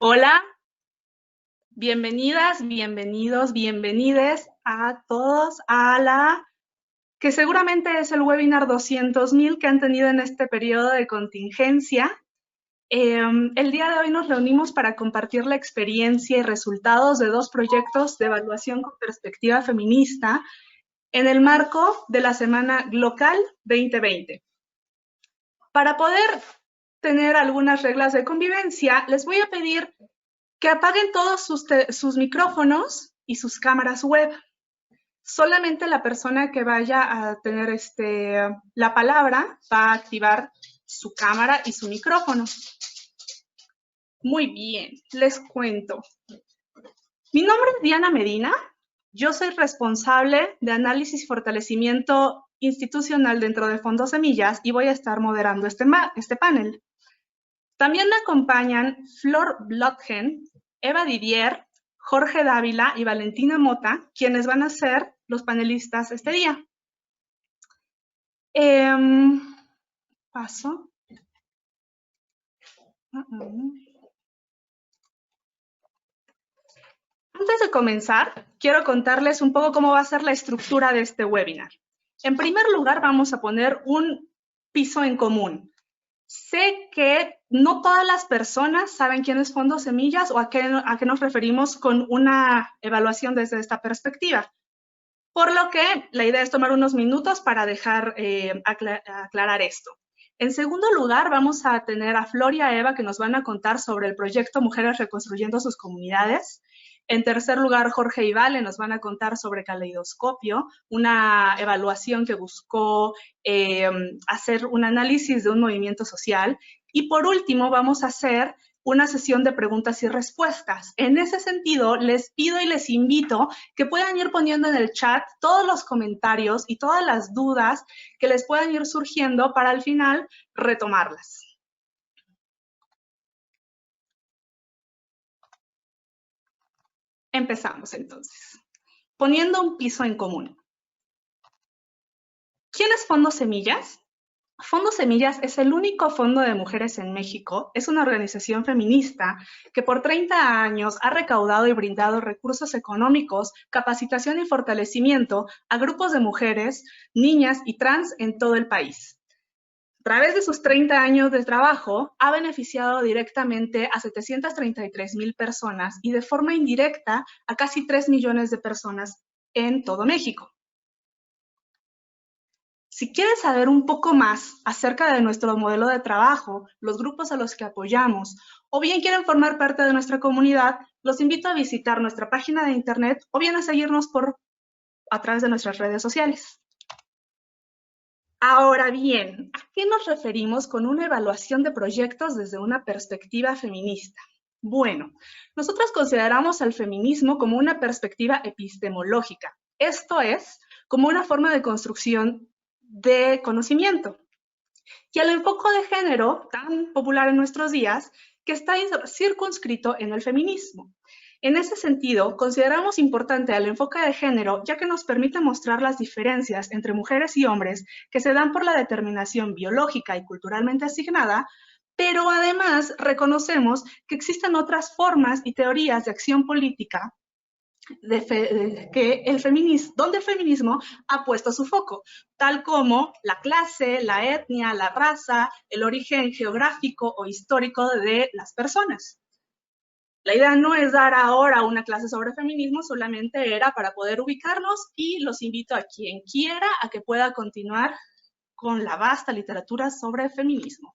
Hola, bienvenidas, bienvenidos, bienvenides a todos a la que seguramente es el webinar 200.000 que han tenido en este periodo de contingencia. El día de hoy nos reunimos para compartir la experiencia y resultados de dos proyectos de evaluación con perspectiva feminista en el marco de la Semana Local 2020. Para poder tener algunas reglas de convivencia, les voy a pedir que apaguen todos sus micrófonos y sus cámaras web. Solamente la persona que vaya a tener la palabra va a activar su cámara y su micrófono. Muy bien, les cuento. Mi nombre es Diana Medina. Yo soy responsable de análisis y fortalecimiento institucional dentro de Fondos Semillas y voy a estar moderando este panel. También me acompañan Flor Blotgen, Eva Didier, Jorge Dávila y Valentina Mota, quienes van a ser los panelistas este día. Paso. Antes de comenzar, quiero contarles un poco cómo va a ser la estructura de este webinar. En primer lugar, vamos a poner un piso en común. Sé que no todas las personas saben quién es Fondos Semillas o a qué nos referimos con una evaluación desde esta perspectiva. Por lo que la idea es tomar unos minutos para dejar aclarar esto. En segundo lugar, vamos a tener a Flor y a Eva que nos van a contar sobre el proyecto Mujeres Reconstruyendo sus Comunidades. En tercer lugar, Jorge y Vale nos van a contar sobre Caleidoscopio, una evaluación que buscó hacer un análisis de un movimiento social. Y por último, vamos a hacer una sesión de preguntas y respuestas. En ese sentido, les pido y les invito que puedan ir poniendo en el chat todos los comentarios y todas las dudas que les puedan ir surgiendo para al final retomarlas. Empezamos entonces, poniendo un piso en común. ¿Quién es Fondos Semillas? Fondos Semillas es el único fondo de mujeres en México. Es una organización feminista que por 30 años ha recaudado y brindado recursos económicos, capacitación y fortalecimiento a grupos de mujeres, niñas y trans en todo el país. A través de sus 30 años de trabajo, ha beneficiado directamente a 733,000 personas y de forma indirecta a casi 3 millones de personas en todo México. Si quieres saber un poco más acerca de nuestro modelo de trabajo, los grupos a los que apoyamos, o bien quieren formar parte de nuestra comunidad, los invito a visitar nuestra página de internet o bien a seguirnos a través de nuestras redes sociales. Ahora bien, ¿a qué nos referimos con una evaluación de proyectos desde una perspectiva feminista? Bueno, nosotros consideramos al feminismo como una perspectiva epistemológica, esto es, como una forma de construcción de conocimiento. Y el enfoque de género, tan popular en nuestros días, que está circunscrito en el feminismo. En ese sentido, consideramos importante el enfoque de género, ya que nos permite mostrar las diferencias entre mujeres y hombres que se dan por la determinación biológica y culturalmente asignada, pero además reconocemos que existen otras formas y teorías de acción política donde el feminismo ha puesto su foco, tal como la clase, la etnia, la raza, el origen geográfico o histórico de las personas. La idea no es dar ahora una clase sobre feminismo, solamente era para poder ubicarnos y los invito a quien quiera a que pueda continuar con la vasta literatura sobre feminismo.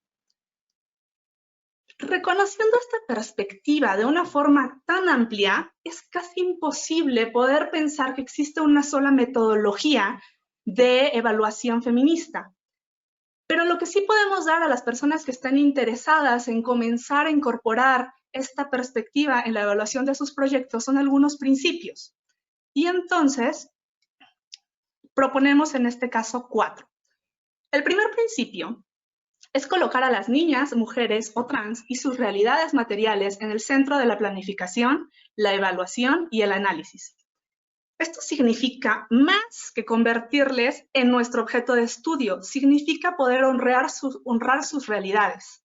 Reconociendo esta perspectiva de una forma tan amplia, es casi imposible poder pensar que existe una sola metodología de evaluación feminista. Pero lo que sí podemos dar a las personas que están interesadas en comenzar a incorporar esta perspectiva en la evaluación de sus proyectos son algunos principios. Y entonces, proponemos en este caso 4. El primer principio es colocar a las niñas, mujeres o trans y sus realidades materiales en el centro de la planificación, la evaluación y el análisis. Esto significa más que convertirles en nuestro objeto de estudio, significa poder honrar sus realidades.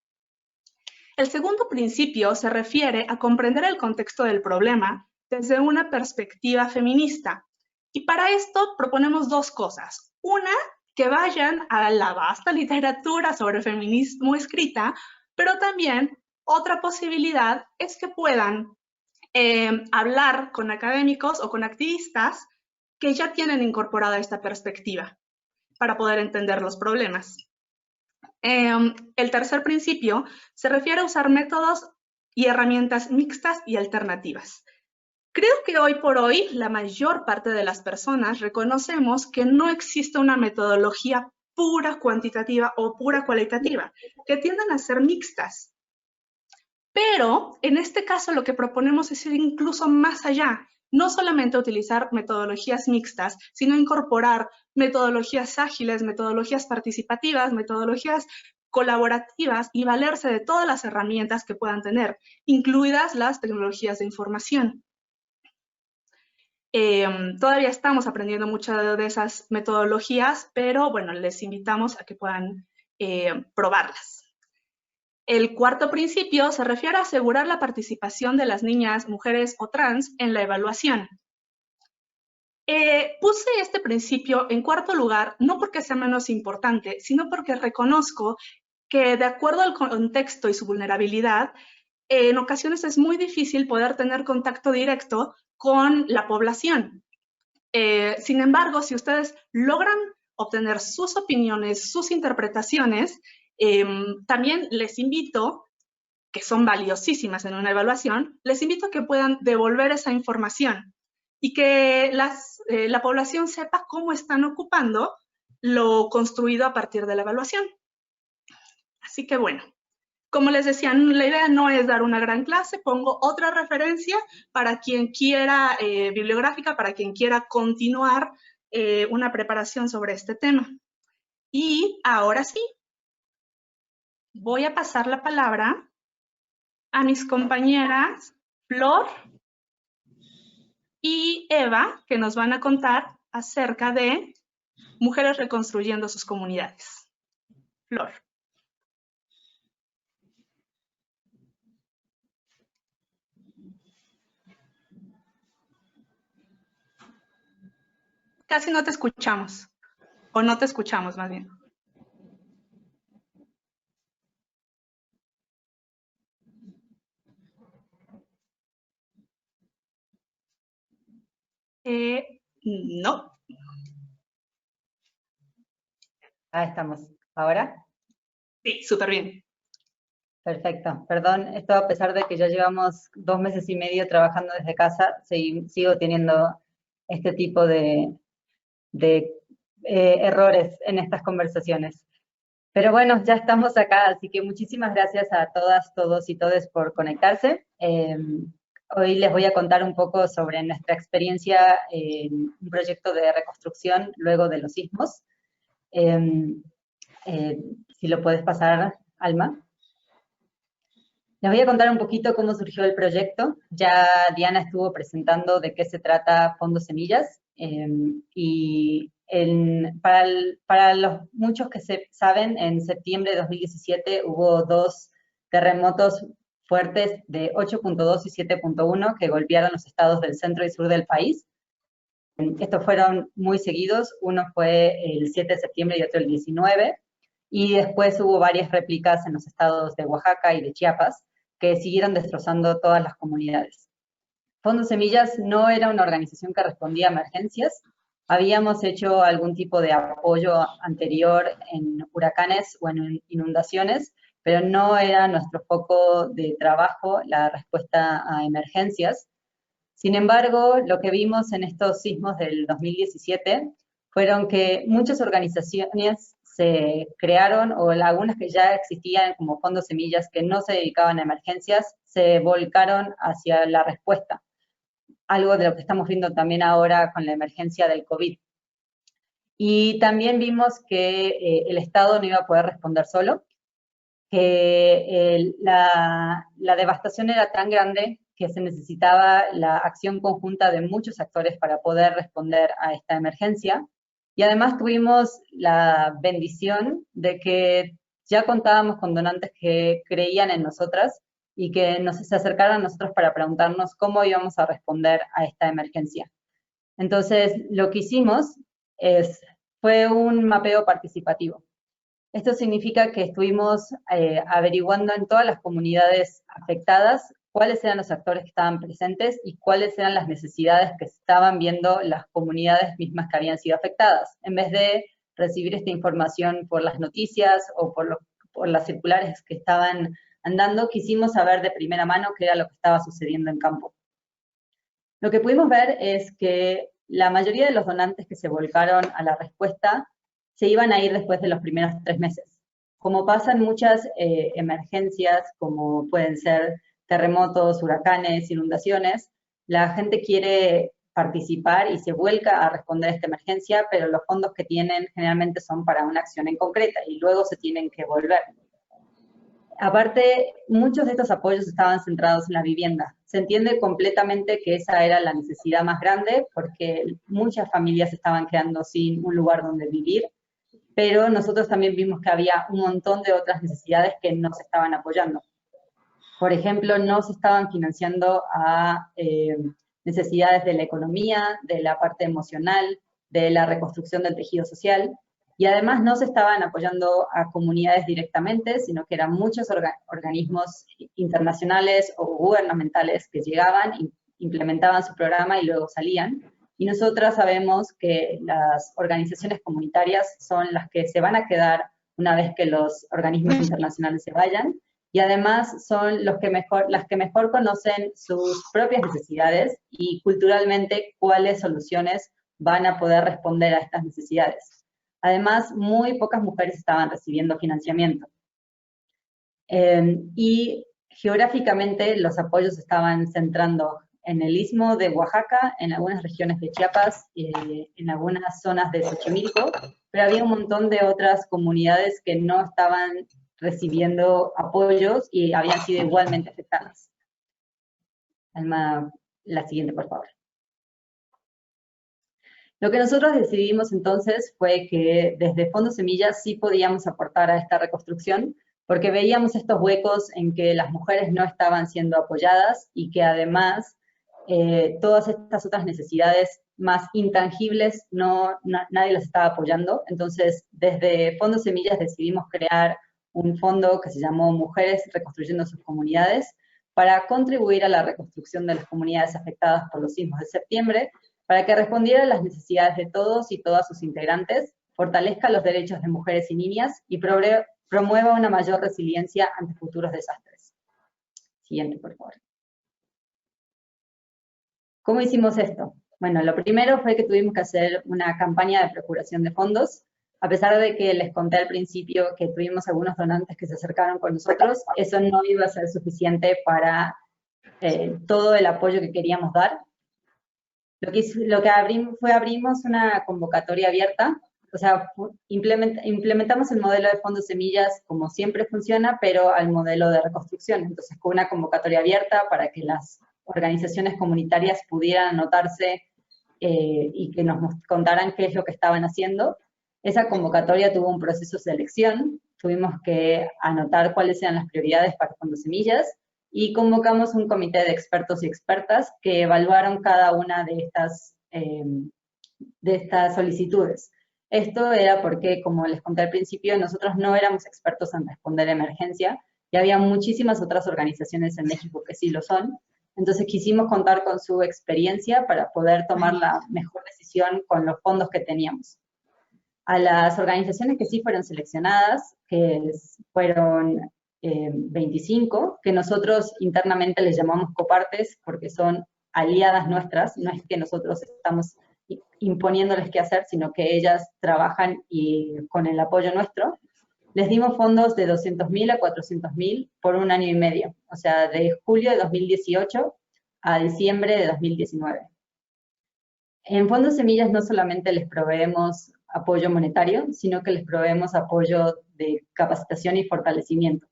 El segundo principio se refiere a comprender el contexto del problema desde una perspectiva feminista. Y para esto proponemos dos cosas. Una, que vayan a la vasta literatura sobre feminismo escrita, pero también otra posibilidad es que puedan hablar con académicos o con activistas que ya tienen incorporada esta perspectiva para poder entender los problemas. El tercer principio se refiere a usar métodos y herramientas mixtas y alternativas. Creo que hoy por hoy la mayor parte de las personas reconocemos que no existe una metodología pura cuantitativa o pura cualitativa, que tienden a ser mixtas. Pero en este caso lo que proponemos es ir incluso más allá, no solamente utilizar metodologías mixtas, sino incorporar metodologías ágiles, metodologías participativas, metodologías colaborativas y valerse de todas las herramientas que puedan tener, incluidas las tecnologías de información. Todavía estamos aprendiendo muchas de esas metodologías, pero bueno, les invitamos a que puedan probarlas. El cuarto principio se refiere a asegurar la participación de las niñas, mujeres o trans en la evaluación. Puse este principio en cuarto lugar, no porque sea menos importante, sino porque reconozco que de acuerdo al contexto y su vulnerabilidad, en ocasiones es muy difícil poder tener contacto directo con la población. Sin embargo, si ustedes logran obtener sus opiniones, sus interpretaciones, también les invito, que son valiosísimas en una evaluación, les invito a que puedan devolver esa información y que la población sepa cómo están ocupando lo construido a partir de la evaluación. Así que bueno, como les decía, la idea no es dar una gran clase, pongo otra referencia para quien quiera, bibliográfica, para quien quiera continuar una preparación sobre este tema. Y ahora sí, voy a pasar la palabra a mis compañeras Flor y Eva, que nos van a contar acerca de mujeres reconstruyendo sus comunidades. Flor. Casi no te escuchamos, o no te escuchamos más bien. No. Ah, estamos. ¿Ahora? Sí, súper bien. Perfecto. Perdón, esto a pesar de que ya llevamos 2 meses y medio trabajando desde casa, sigo teniendo este tipo de errores en estas conversaciones. Pero bueno, ya estamos acá, así que muchísimas gracias a todas, todos y todes por conectarse. Hoy les voy a contar un poco sobre nuestra experiencia en un proyecto de reconstrucción luego de los sismos. Si lo puedes pasar, Alma. Les voy a contar un poquito cómo surgió el proyecto. Ya Diana estuvo presentando de qué se trata Fondo Semillas. Y para los muchos que saben, en septiembre de 2017 hubo 2 terremotos fuertes de 8.2 y 7.1 que golpearon los estados del centro y sur del país. Estos fueron muy seguidos. Uno fue el 7 de septiembre y otro el 19. Y después hubo varias réplicas en los estados de Oaxaca y de Chiapas, que siguieron destrozando todas las comunidades. Fondo Semillas no era una organización que respondía a emergencias. Habíamos hecho algún tipo de apoyo anterior en huracanes o en inundaciones, pero no era nuestro foco de trabajo la respuesta a emergencias. Sin embargo, lo que vimos en estos sismos del 2017 fueron que muchas organizaciones se crearon, o algunas que ya existían como Fondo Semillas que no se dedicaban a emergencias, se volcaron hacia la respuesta. Algo de lo que estamos viendo también ahora con la emergencia del COVID. Y también vimos que el Estado no iba a poder responder solo, que la devastación era tan grande que se necesitaba la acción conjunta de muchos actores para poder responder a esta emergencia. Y además tuvimos la bendición de que ya contábamos con donantes que creían en nosotras y que se acercaron a nosotros para preguntarnos cómo íbamos a responder a esta emergencia. Entonces, lo que hicimos fue un mapeo participativo. Esto significa que estuvimos averiguando en todas las comunidades afectadas cuáles eran los actores que estaban presentes y cuáles eran las necesidades que estaban viendo las comunidades mismas que habían sido afectadas, en vez de recibir esta información por las noticias o por las circulares que estaban andando. Quisimos saber de primera mano qué era lo que estaba sucediendo en campo. Lo que pudimos ver es que la mayoría de los donantes que se volcaron a la respuesta se iban a ir después de los primeros 3 meses. Como pasan muchas emergencias, como pueden ser terremotos, huracanes, inundaciones, la gente quiere participar y se vuelca a responder a esta emergencia, pero los fondos que tienen generalmente son para una acción en concreta y luego se tienen que volver. Aparte, muchos de estos apoyos estaban centrados en la vivienda. Se entiende completamente que esa era la necesidad más grande porque muchas familias estaban quedando sin un lugar donde vivir, pero nosotros también vimos que había un montón de otras necesidades que no se estaban apoyando. Por ejemplo, no se estaban financiando a necesidades de la economía, de la parte emocional, de la reconstrucción del tejido social, y además no se estaban apoyando a comunidades directamente, sino que eran muchos organismos internacionales o gubernamentales que llegaban, implementaban su programa y luego salían. Y nosotras sabemos que las organizaciones comunitarias son las que se van a quedar una vez que los organismos internacionales se vayan, y además son las que mejor conocen sus propias necesidades y culturalmente cuáles soluciones van a poder responder a estas necesidades. Además, muy pocas mujeres estaban recibiendo financiamiento. Y geográficamente los apoyos estaban centrando en el istmo de Oaxaca, en algunas regiones de Chiapas, en algunas zonas de Xochimilco, pero había un montón de otras comunidades que no estaban recibiendo apoyos y habían sido igualmente afectadas. Alma, la siguiente, por favor. Lo que nosotros decidimos entonces fue que desde Fondo Semillas sí podíamos aportar a esta reconstrucción, porque veíamos estos huecos en que las mujeres no estaban siendo apoyadas y que además todas estas otras necesidades más intangibles nadie las estaba apoyando. Entonces, desde Fondo Semillas decidimos crear un fondo que se llamó Mujeres Reconstruyendo sus Comunidades, para contribuir a la reconstrucción de las comunidades afectadas por los sismos de septiembre, para que respondiera a las necesidades de todos y todas sus integrantes, fortalezca los derechos de mujeres y niñas y promueva una mayor resiliencia ante futuros desastres. Siguiente, por favor. ¿Cómo hicimos esto? Bueno, lo primero fue que tuvimos que hacer una campaña de procuración de fondos. A pesar de que les conté al principio que tuvimos algunos donantes que se acercaron con nosotros, eso no iba a ser suficiente para todo el apoyo que queríamos dar. Lo que abrimos una convocatoria abierta, o sea, implementamos el modelo de Fondo Semillas como siempre funciona, pero al modelo de reconstrucción. Entonces, con una convocatoria abierta para que las organizaciones comunitarias pudieran anotarse y que nos contaran qué es lo que estaban haciendo. Esa convocatoria tuvo un proceso de selección, tuvimos que anotar cuáles eran las prioridades para Fondo Semillas, y convocamos un comité de expertos y expertas que evaluaron cada una de estas solicitudes. Esto era porque, como les conté al principio, nosotros no éramos expertos en responder a emergencia, y había muchísimas otras organizaciones en México que sí lo son. Entonces quisimos contar con su experiencia para poder tomar la mejor decisión con los fondos que teníamos. A las organizaciones que sí fueron seleccionadas, que fueron 25, que nosotros internamente les llamamos copartes porque son aliadas nuestras, no es que nosotros estamos imponiéndoles qué hacer, sino que ellas trabajan con el apoyo nuestro. Les dimos fondos de 200.000 a 400.000 por 1 año y medio, o sea, de julio de 2018 a diciembre de 2019. En Fondo Semillas no solamente les proveemos apoyo monetario, sino que les proveemos apoyo de capacitación y fortalecimiento.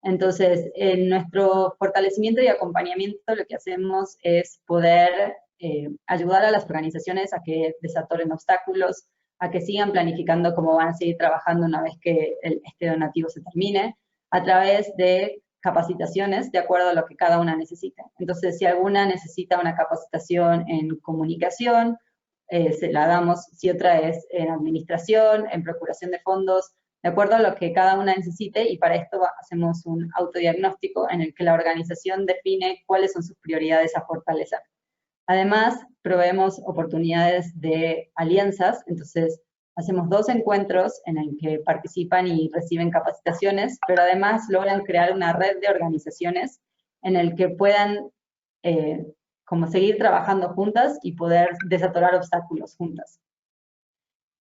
Entonces, en nuestro fortalecimiento y acompañamiento lo que hacemos es poder ayudar a las organizaciones a que desatoren obstáculos, a que sigan planificando cómo van a seguir trabajando una vez que este donativo se termine, a través de capacitaciones de acuerdo a lo que cada una necesite. Entonces, si alguna necesita una capacitación en comunicación, se la damos. Si otra es en administración, en procuración de fondos, de acuerdo a lo que cada una necesite, y para esto hacemos un autodiagnóstico en el que la organización define cuáles son sus prioridades a fortalecer. Además, proveemos oportunidades de alianzas, entonces hacemos 2 encuentros en el que participan y reciben capacitaciones, pero además logran crear una red de organizaciones en el que puedan como seguir trabajando juntas y poder desatorar obstáculos juntas.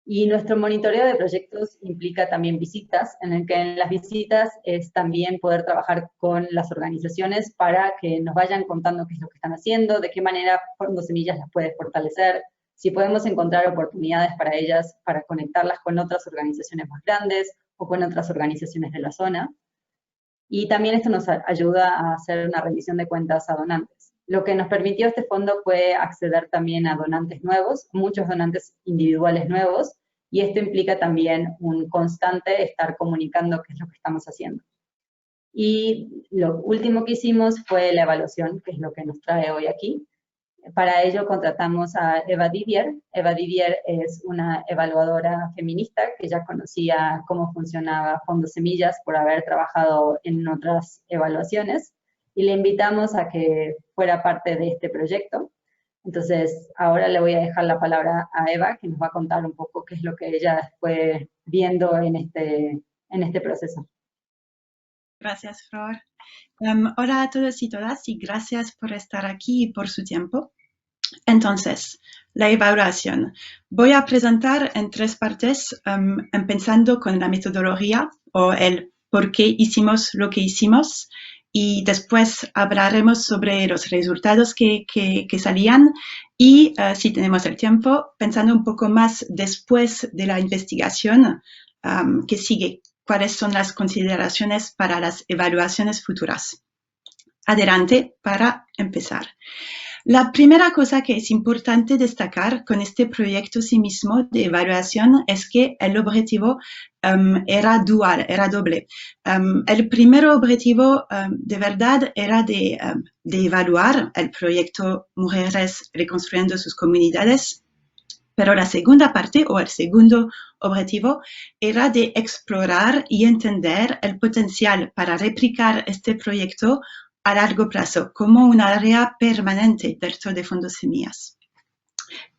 Y nuestro monitoreo de proyectos implica también visitas, en el que en las visitas es también poder trabajar con las organizaciones para que nos vayan contando qué es lo que están haciendo, de qué manera Fondos Semillas las puede fortalecer, si podemos encontrar oportunidades para ellas, para conectarlas con otras organizaciones más grandes o con otras organizaciones de la zona. Y también esto nos ayuda a hacer una rendición de cuentas a donantes. Lo que nos permitió este fondo fue acceder también a donantes nuevos, muchos donantes individuales nuevos, y esto implica también un constante estar comunicando qué es lo que estamos haciendo. Y lo último que hicimos fue la evaluación, que es lo que nos trae hoy aquí. Para ello contratamos a Eva Didier. Eva Didier es una evaluadora feminista que ya conocía cómo funcionaba Fondos Semillas por haber trabajado en otras evaluaciones, y le invitamos a que fuera parte de este proyecto. Entonces, ahora le voy a dejar la palabra a Eva, que nos va a contar un poco qué es lo que ella fue viendo en este proceso. Gracias, Flor. Hola a todos y todas, y gracias por estar aquí y por su tiempo. Entonces, la evaluación. Voy a presentar en 3 partes, empezando con la metodología o el por qué hicimos lo que hicimos, y después hablaremos sobre los resultados que salían, y si tenemos el tiempo, pensando un poco más después de la investigación que sigue, cuáles son las consideraciones para las evaluaciones futuras. Adelante para empezar. La primera cosa que es importante destacar con este proyecto sí mismo de evaluación es que el objetivo era dual, era doble. El primer objetivo de verdad era de evaluar el proyecto Mujeres Reconstruyendo sus Comunidades, pero la segunda parte o el segundo objetivo era de explorar y entender el potencial para replicar este proyecto a largo plazo, como un área permanente dentro de Fondos Semillas.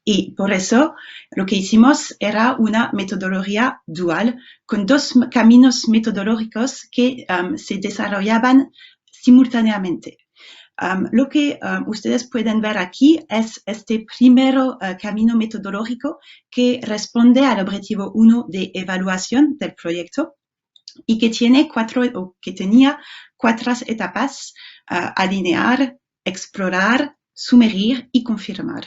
Y por eso lo que hicimos era una metodología dual, con 2 caminos metodológicos que se desarrollaban simultáneamente. Lo que ustedes pueden ver aquí es este primer camino metodológico que responde al objetivo 1 de evaluación del proyecto, y que tenía 4 etapas: alinear, explorar, sugerir y confirmar.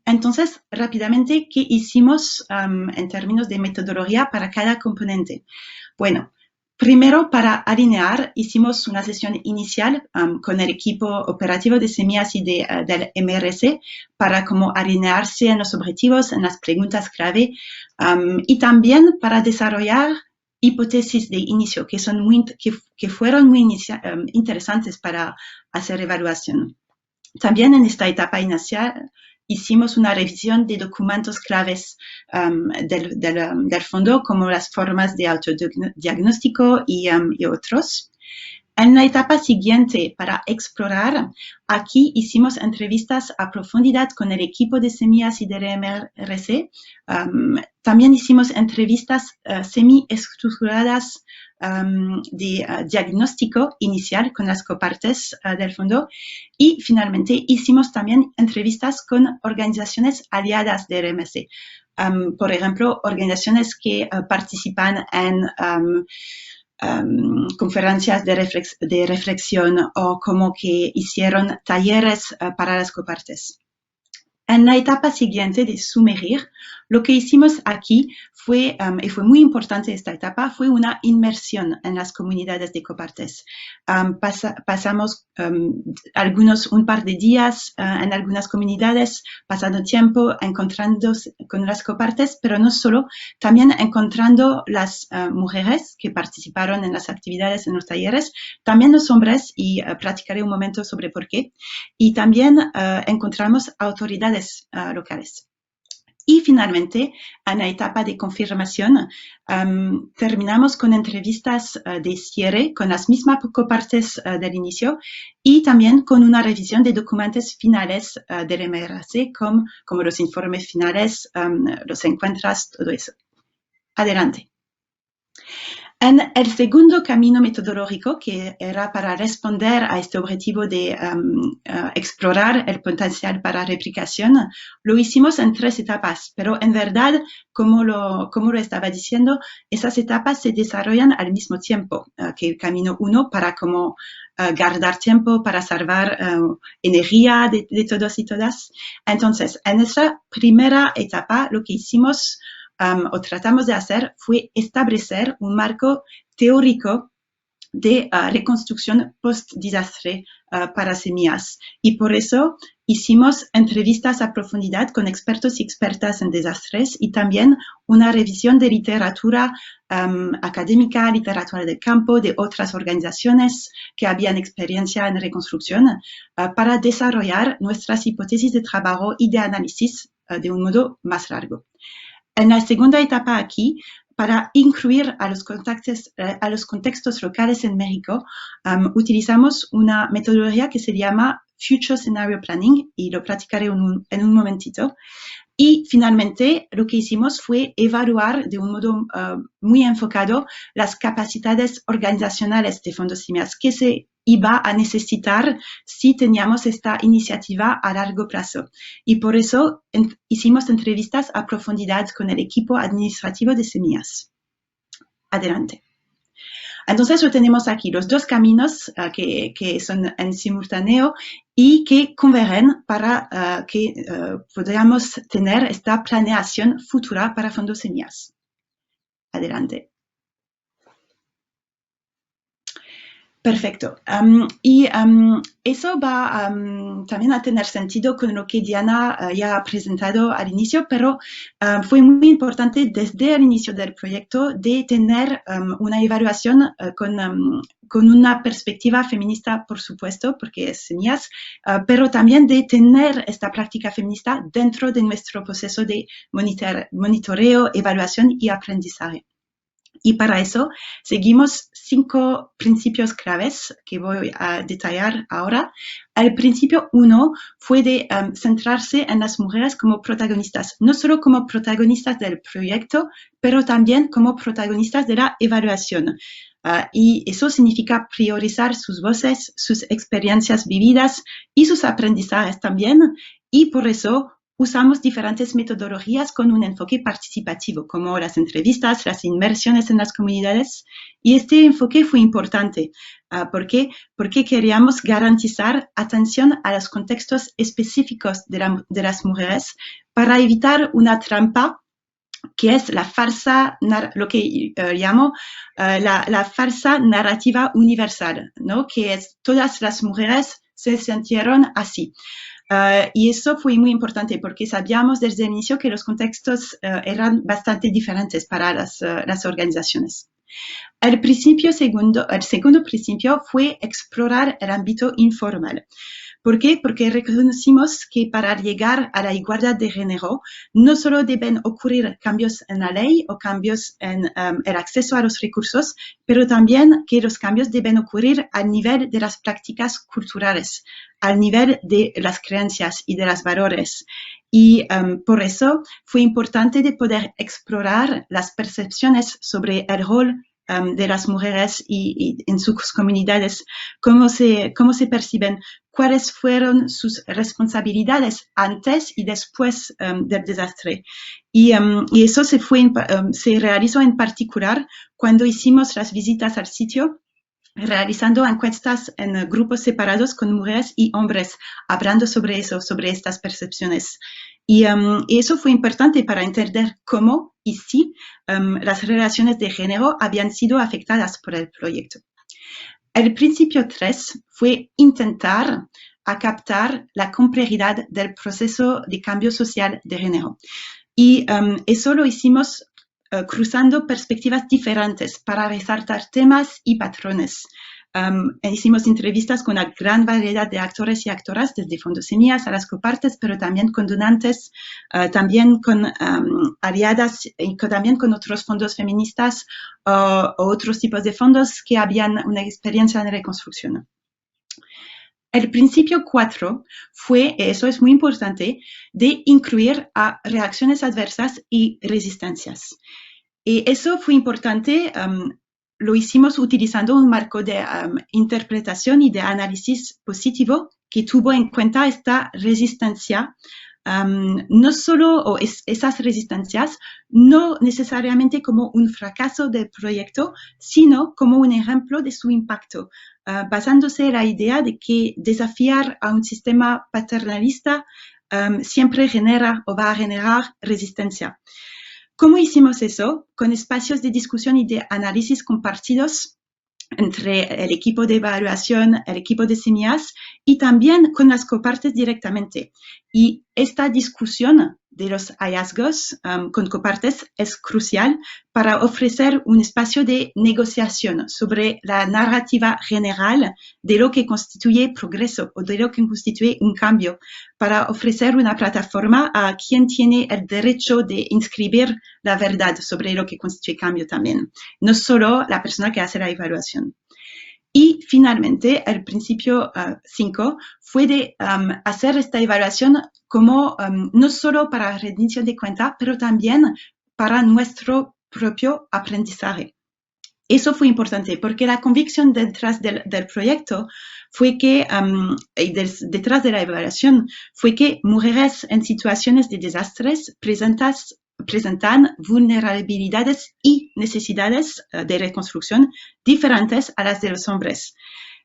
Entonces, rápidamente, ¿qué hicimos en términos de metodología para cada componente? Bueno, primero, para alinear, hicimos una sesión inicial con el equipo operativo de Semillas y del MRC para cómo alinearse en los objetivos, en las preguntas clave, y también para desarrollar hipótesis de inicio que fueron muy interesantes para hacer evaluación. También en esta etapa inicial hicimos una revisión de documentos claves del fondo, como las formas de autodiagnóstico y otros. En la etapa siguiente, para explorar, aquí hicimos entrevistas a profundidad con el equipo de Semillas y del MRC. También hicimos entrevistas semi-estructuradas de diagnóstico inicial con las copartes del fondo, y finalmente hicimos también entrevistas con organizaciones aliadas del MRC. Por ejemplo, organizaciones que participan en conferencias de reflexión o como que hicieron talleres para las copartes. En la etapa siguiente de sumergir, lo que hicimos aquí fue, y fue muy importante esta etapa, fue una inmersión en las comunidades de copartes. Pasamos un par de días en algunas comunidades, pasando tiempo encontrándose con las copartes, pero no solo, también encontrando las mujeres que participaron en las actividades en los talleres, también los hombres, y platicaré un momento sobre por qué, y también encontramos autoridades locales. Y finalmente, en la etapa de confirmación, terminamos con entrevistas de cierre con las mismas copartes del inicio y también con una revisión de documentos finales del MRC, como los informes finales, los encuentros, todo eso. Adelante. En el segundo camino metodológico, que era para responder a este objetivo de explorar el potencial para replicación, lo hicimos en 3 etapas, pero en verdad, como lo estaba diciendo, esas etapas se desarrollan al mismo tiempo que el camino 1 para como guardar tiempo, para salvar energía de todos y todas. Entonces, en esa primera etapa, lo que hicimos o tratamos de hacer fue establecer un marco teórico de reconstrucción post-desastre para semillas. Y por eso hicimos entrevistas a profundidad con expertos y expertas en desastres y también una revisión de literatura académica, literatura de campo, de otras organizaciones que habían experiencia en reconstrucción para desarrollar nuestras hipótesis de trabajo y de análisis de un modo más largo. En la segunda etapa aquí, para incluir a los contextos locales en México, utilizamos una metodología que se llama Future Scenario Planning, y lo platicaré en un momentito. Y finalmente, lo que hicimos fue evaluar de un modo muy enfocado las capacidades organizacionales de Fondos Semillas que se iba a necesitar si teníamos esta iniciativa a largo plazo. Y por eso hicimos entrevistas a profundidad con el equipo administrativo de Semillas. Adelante. Entonces, lo tenemos aquí, los 2 caminos que son en simultáneo y que convergen para que podamos tener esta planeación futura para Fondos Semillas. Adelante. Perfecto. Eso va también a tener sentido con lo que Diana ya ha presentado al inicio, pero fue muy importante desde el inicio del proyecto de tener una evaluación con una perspectiva feminista, por supuesto, porque es Semillas, pero también de tener esta práctica feminista dentro de nuestro proceso de monitoreo, evaluación y aprendizaje. Y para eso seguimos 5 principios claves que voy a detallar ahora. El principio 1 fue de centrarse en las mujeres como protagonistas, no solo como protagonistas del proyecto, pero también como protagonistas de la evaluación. Y eso significa priorizar sus voces, sus experiencias vividas y sus aprendizajes también. Y por eso usamos diferentes metodologías con un enfoque participativo, como las entrevistas, las inmersiones en las comunidades. Y este enfoque fue importante. ¿Por qué? Porque queríamos garantizar atención a los contextos específicos de las mujeres para evitar una trampa que es la falsa, lo que llamo la falsa narrativa universal, ¿no? Que es todas las mujeres se sintieron así. Y eso fue muy importante porque sabíamos desde el inicio que los contextos eran bastante diferentes para las organizaciones. El segundo principio fue explorar el ámbito informal. ¿Por qué? Porque reconocimos que para llegar a la igualdad de género no solo deben ocurrir cambios en la ley o cambios en el acceso a los recursos, pero también que los cambios deben ocurrir al nivel de las prácticas culturales, al nivel de las creencias y de los valores. Y por eso fue importante de poder explorar las percepciones sobre el rol de las mujeres y en sus comunidades, cómo se perciben, cuáles fueron sus responsabilidades antes y después del desastre. Y eso se realizó en particular cuando hicimos las visitas al sitio realizando encuestas en grupos separados con mujeres y hombres, hablando sobre eso, sobre estas percepciones. Y eso fue importante para entender cómo y si las relaciones de género habían sido afectadas por el proyecto. El principio 3 fue intentar captar la complejidad del proceso de cambio social de género. Y eso lo hicimos cruzando perspectivas diferentes para resaltar temas y patrones. Hicimos entrevistas con una gran variedad de actores y actoras, desde Fondo Semillas a las copartes, pero también con donantes, también con aliadas y también con otros fondos feministas o otros tipos de fondos que habían una experiencia en reconstrucción. El principio 4 fue, eso es muy importante, de incluir a reacciones adversas y resistencias. Y eso fue importante, lo hicimos utilizando un marco de interpretación y de análisis positivo que tuvo en cuenta esta resistencia, no solo esas resistencias, no necesariamente como un fracaso del proyecto, sino como un ejemplo de su impacto, basándose en la idea de que desafiar a un sistema paternalista siempre genera o va a generar resistencia. ¿Cómo hicimos eso? Con espacios de discusión y de análisis compartidos entre el equipo de evaluación, el equipo de semillas y también con las copartes directamente. Y esta discusión de los hallazgos con copartes es crucial para ofrecer un espacio de negociación sobre la narrativa general de lo que constituye progreso o de lo que constituye un cambio, para ofrecer una plataforma a quien tiene el derecho de inscribir la verdad sobre lo que constituye cambio también, no solo la persona que hace la evaluación. Y finalmente, el principio 5 fue de hacer esta evaluación como no solo para rendición de cuenta, pero también para nuestro propio aprendizaje. Eso fue importante porque la convicción detrás del proyecto fue que, detrás de la evaluación, fue que mujeres en situaciones de desastres presentan vulnerabilidades y necesidades de reconstrucción diferentes a las de los hombres.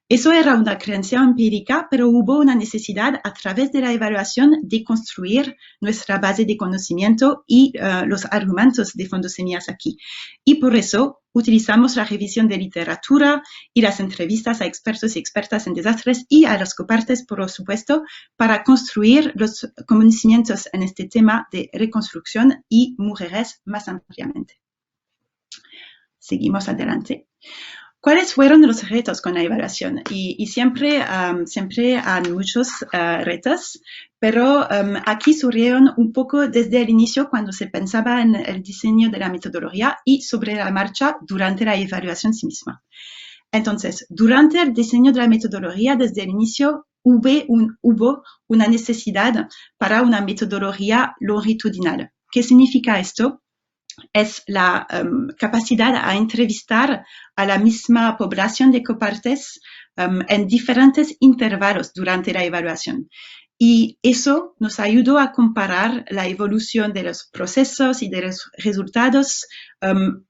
Eso era una creencia empírica, pero hubo una necesidad a través de la evaluación de construir nuestra base de conocimiento y los argumentos de Fondo Semillas aquí. Y por eso utilizamos la revisión de literatura y las entrevistas a expertos y expertas en desastres y a los copartes, por supuesto, para construir los conocimientos en este tema de reconstrucción y mujeres más ampliamente. Seguimos adelante. ¿Cuáles fueron los retos con la evaluación? Y siempre hay muchos retos, pero aquí surgieron un poco desde el inicio cuando se pensaba en el diseño de la metodología y sobre la marcha durante la evaluación sí misma. Entonces, durante el diseño de la metodología, desde el inicio hubo una necesidad para una metodología longitudinal. ¿Qué significa esto? Es la capacidad a entrevistar a la misma población de copartes en diferentes intervalos durante la evaluación. Y eso nos ayudó a comparar la evolución de los procesos y de los resultados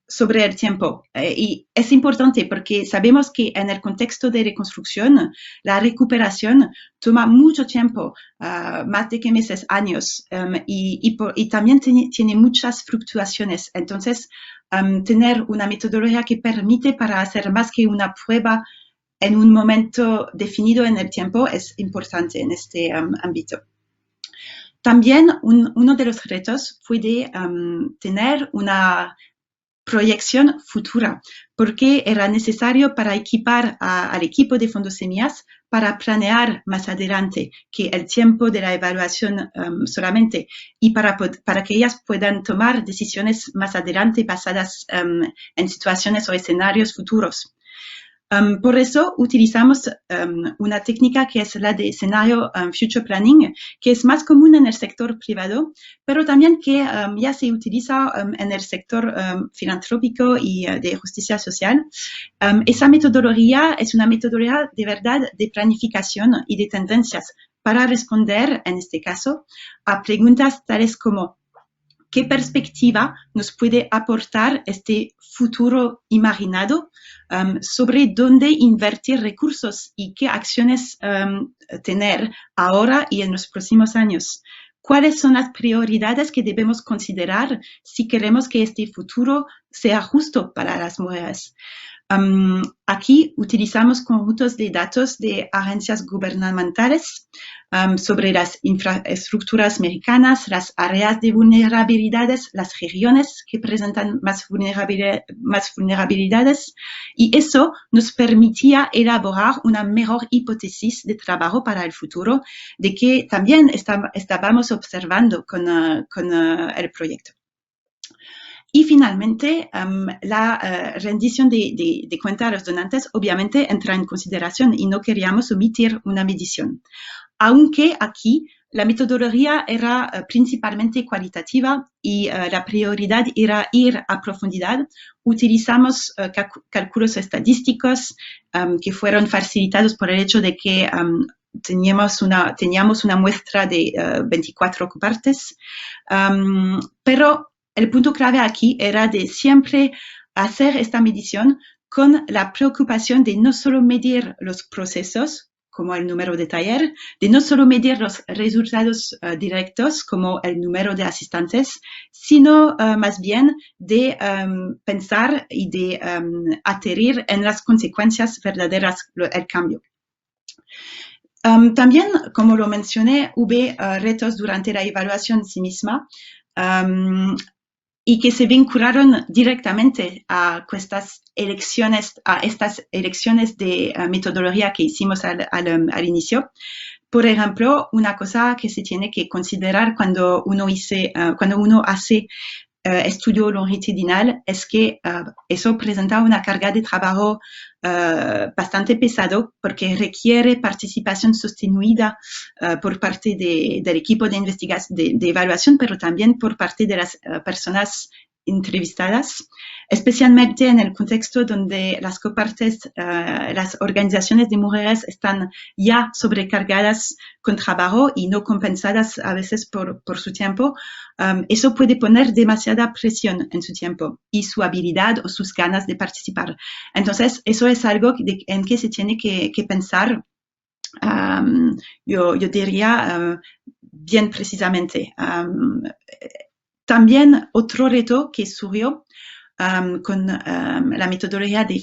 sobre el tiempo. Y es importante porque sabemos que en el contexto de reconstrucción, la recuperación toma mucho tiempo, más de meses, años, y también tiene muchas fluctuaciones. Entonces, tener una metodología que permite para hacer más que una prueba en un momento definido en el tiempo es importante en este ámbito. También uno de los retos fue de tener una proyección futura, porque era necesario para equipar al equipo de Fondo Semillas para planear más adelante que el tiempo de la evaluación solamente y para que ellas puedan tomar decisiones más adelante basadas en situaciones o escenarios futuros. Por eso utilizamos una técnica que es la de escenario future planning, que es más común en el sector privado, pero también que ya se utiliza en el sector filantrópico y de justicia social. Esa metodología es una metodología de verdad de planificación y de tendencias para responder, en este caso, a preguntas tales como qué perspectiva nos puede aportar este futuro imaginado sobre dónde invertir recursos y qué acciones tener ahora y en los próximos años. ¿Cuáles son las prioridades que debemos considerar si queremos que este futuro sea justo para las mujeres? Aquí utilizamos conjuntos de datos de agencias gubernamentales sobre las infraestructuras mexicanas, las áreas de vulnerabilidades, las regiones que presentan más vulnerabilidades, y eso nos permitía elaborar una mejor hipótesis de trabajo para el futuro de que también estábamos observando con el proyecto. Y finalmente, la rendición de cuenta a los donantes obviamente entra en consideración y no queríamos omitir una medición. Aunque aquí la metodología era principalmente cualitativa y la prioridad era ir a profundidad, utilizamos cálculos estadísticos que fueron facilitados por el hecho de que teníamos una muestra de 24 copartes, pero el punto clave aquí era de siempre hacer esta medición con la preocupación de no solo medir los procesos, como el número de taller, de no solo medir los resultados directos, como el número de asistentes, sino más bien de pensar y de aterrir en las consecuencias verdaderas del cambio. También, como lo mencioné, hubo retos durante la evaluación en sí misma, y que se vincularon directamente a estas elecciones de metodología que hicimos al inicio. Por ejemplo, una cosa que se tiene que considerar cuando uno hace estudio longitudinal es que eso presenta una carga de trabajo bastante pesado porque requiere participación sostenida por parte del equipo de investigación, de evaluación, pero también por parte de las personas entrevistadas, especialmente en el contexto donde las copartes, las organizaciones de mujeres están ya sobrecargadas con trabajo y no compensadas a veces por su tiempo. Eso puede poner demasiada presión en su tiempo y su habilidad o sus ganas de participar. Entonces, eso es algo en que se tiene que pensar, yo diría, bien precisamente. También otro reto que surgió con la metodología de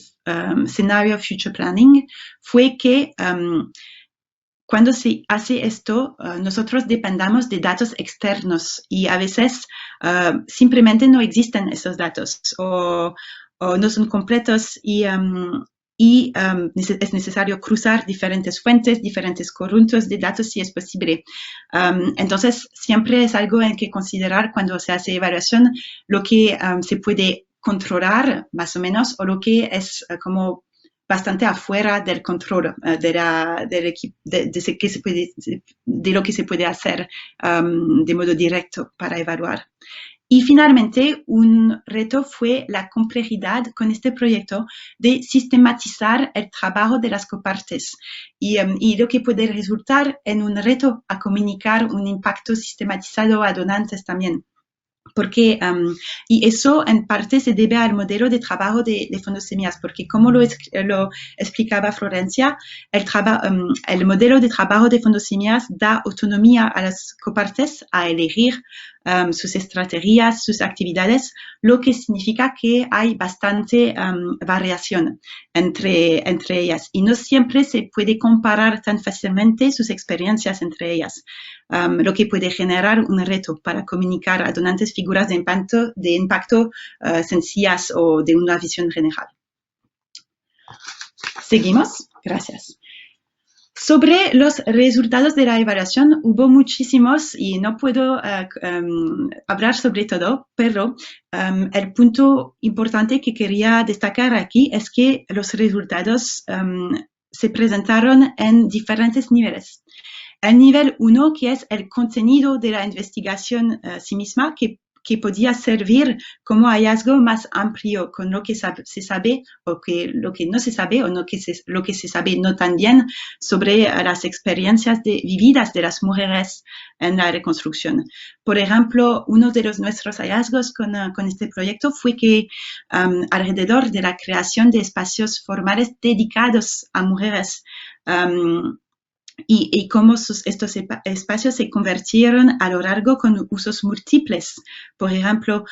Scenario Future Planning fue que cuando se hace esto, nosotros dependamos de datos externos y a veces simplemente no existen esos datos o no son completos y es necesario cruzar diferentes fuentes, diferentes conjuntos de datos si es posible. Entonces, siempre es algo en que considerar cuando se hace evaluación lo que se puede controlar más o menos o lo que es como bastante afuera del control de lo que se puede hacer de modo directo para evaluar. Y finalmente, un reto fue la complejidad con este proyecto de sistematizar el trabajo de las copartes y lo que puede resultar en un reto a comunicar un impacto sistematizado a donantes también. Porque, y eso en parte se debe al modelo de trabajo de Fondos Semillas, porque como lo explicaba Florencia, el modelo de trabajo de Fondos Semillas da autonomía a las copartes a elegir sus estrategias, sus actividades, lo que significa que hay bastante variación entre ellas y no siempre se puede comparar tan fácilmente sus experiencias entre ellas, lo que puede generar un reto para comunicar a donantes figuras de impacto sencillas o de una visión general. Seguimos. Gracias. Sobre los resultados de la evaluación hubo muchísimos y no puedo hablar sobre todo, pero el punto importante que quería destacar aquí es que los resultados se presentaron en diferentes niveles. El nivel 1, que es el contenido de la investigación sí misma, que que podía servir como hallazgo más amplio con lo que se sabe o lo que no se sabe o lo que se sabe no tan bien sobre las experiencias vividas de las mujeres en la reconstrucción. Por ejemplo, uno de nuestros hallazgos con este proyecto fue que alrededor de la creación de espacios formales dedicados a mujeres y cómo estos espacios se convirtieron a lo largo con usos múltiples. Por ejemplo,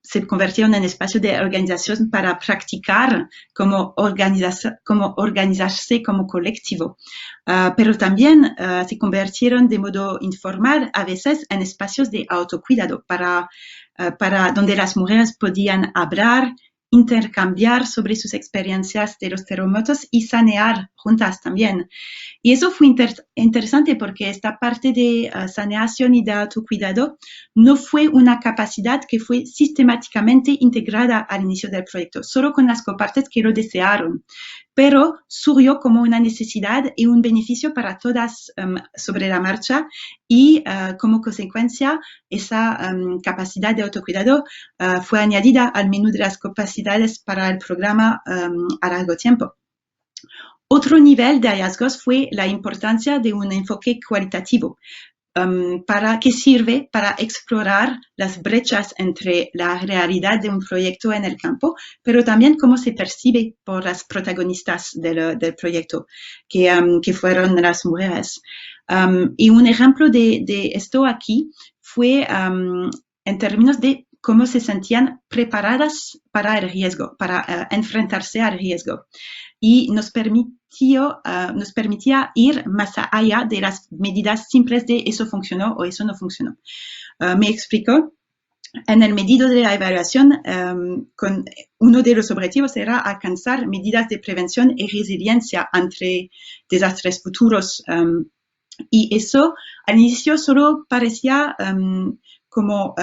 se convirtieron en espacios de organización para practicar cómo organizarse como colectivo. Pero también se convirtieron de modo informal a veces en espacios de autocuidado para donde las mujeres podían hablar, intercambiar sobre sus experiencias de los terremotos y sanear juntas también. Y eso fue interesante porque esta parte de saneación y de autocuidado no fue una capacidad que fue sistemáticamente integrada al inicio del proyecto, solo con las copartes que lo desearon, pero surgió como una necesidad y un beneficio para todas sobre la marcha y como consecuencia esa capacidad de autocuidado fue añadida al menú de las capacidades para el programa a largo tiempo. Otro nivel de hallazgos fue la importancia de un enfoque cualitativo que sirve para explorar las brechas entre la realidad de un proyecto en el campo, pero también cómo se percibe por las protagonistas del proyecto, que fueron las mujeres. Y un ejemplo de esto aquí fue en términos de cómo se sentían preparadas para el riesgo, para enfrentarse al riesgo. Y nos permitía ir más allá de las medidas simples de eso funcionó o eso no funcionó. Me explico. En el medido de la evaluación, uno de los objetivos era alcanzar medidas de prevención y resiliencia ante desastres futuros. Y eso al inicio solo parecía como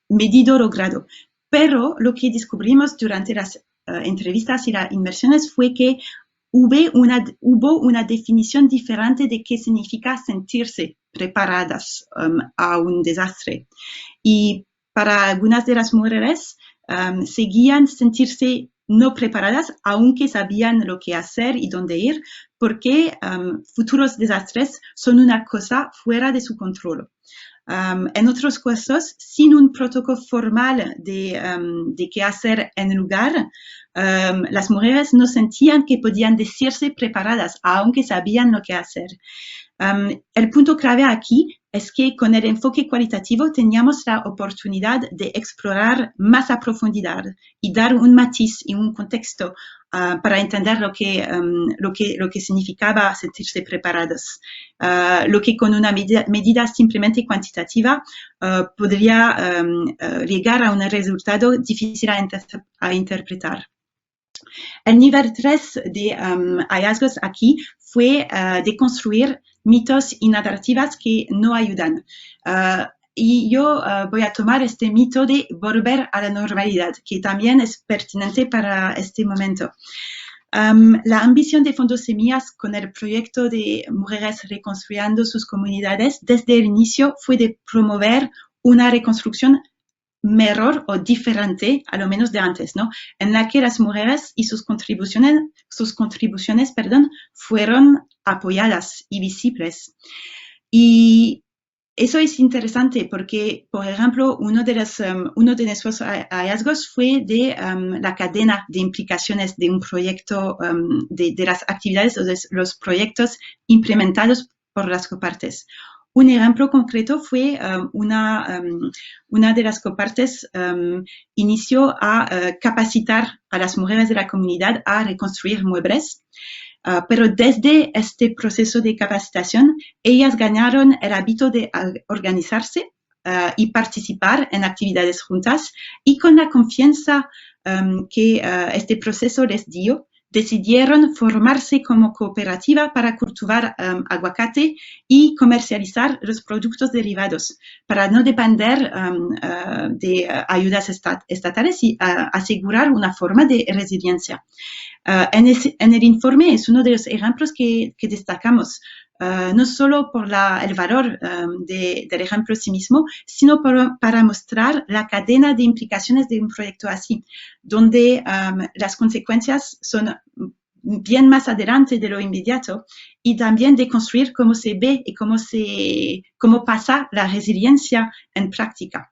medido logrado. Pero lo que descubrimos durante las entrevistas y las inmersiones fue que hubo una definición diferente de qué significa sentirse preparadas a un desastre. Y para algunas de las mujeres seguían sentirse no preparadas, aunque sabían lo que hacer y dónde ir, porque futuros desastres son una cosa fuera de su control. En otros casos, sin un protocolo formal de qué hacer en el lugar, las mujeres no sentían que podían decirse preparadas, aunque sabían lo que hacer. El punto clave aquí es que con el enfoque cualitativo teníamos la oportunidad de explorar más a profundidad y dar un matiz y un contexto para entender lo que significaba sentirse preparados. Lo que con una medida simplemente cuantitativa podría llegar a un resultado difícil a interpretar. El nivel 3 de hallazgos aquí fue de construir mitos y narrativas que no ayudan. Y yo voy a tomar este mito de volver a la normalidad, que también es pertinente para este momento. La ambición de Fondos Semillas con el proyecto de Mujeres Reconstruyendo sus Comunidades desde el inicio fue de promover una reconstrucción mejor o diferente, a lo menos de antes, ¿no? En la que las mujeres y sus contribuciones, fueron apoyadas y visibles. Y eso es interesante porque, por ejemplo, uno de nuestros hallazgos fue de la cadena de implicaciones de un proyecto, de las actividades o de los proyectos implementados por las copartes. Un ejemplo concreto fue una de las copartes inició a capacitar a las mujeres de la comunidad a reconstruir muebles, pero desde este proceso de capacitación ellas ganaron el hábito de organizarse y participar en actividades juntas, y con la confianza que este proceso les dio, decidieron formarse como cooperativa para cultivar aguacate y comercializar los productos derivados para no depender de ayudas estatales y asegurar una forma de resiliencia. En el informe es uno de los ejemplos que destacamos. no solo por el valor del ejemplo en sí mismo, sino para mostrar la cadena de implicaciones de un proyecto así, donde las consecuencias son bien más adelante de lo inmediato, y también de construir cómo se ve y cómo pasa la resiliencia en práctica.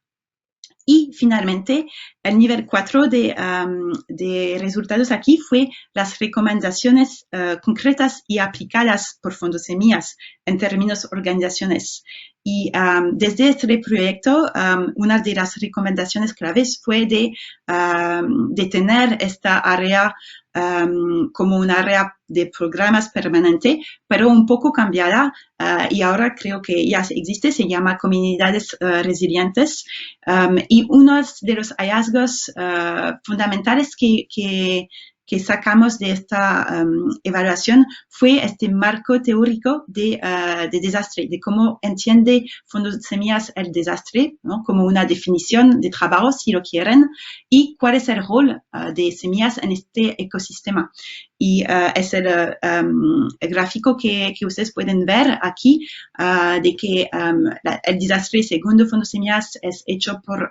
Y finalmente, el nivel 4 de resultados aquí fue las recomendaciones concretas y aplicadas por Fondos Semillas en términos organizaciones. Y desde este proyecto, una de las recomendaciones claves fue de tener esta área como una área de programas permanente, pero un poco cambiada, y ahora creo que ya existe, se llama Comunidades Resilientes, y uno de los hallazgos fundamentales que sacamos de esta evaluación fue este marco teórico de desastre, de cómo entiende Fondos Semillas el desastre, ¿no? Como una definición de trabajo, si lo quieren, y cuál es el rol de semillas en este ecosistema. Y es el gráfico que ustedes pueden ver aquí, de que el desastre, según Fondos Semillas, es hecho por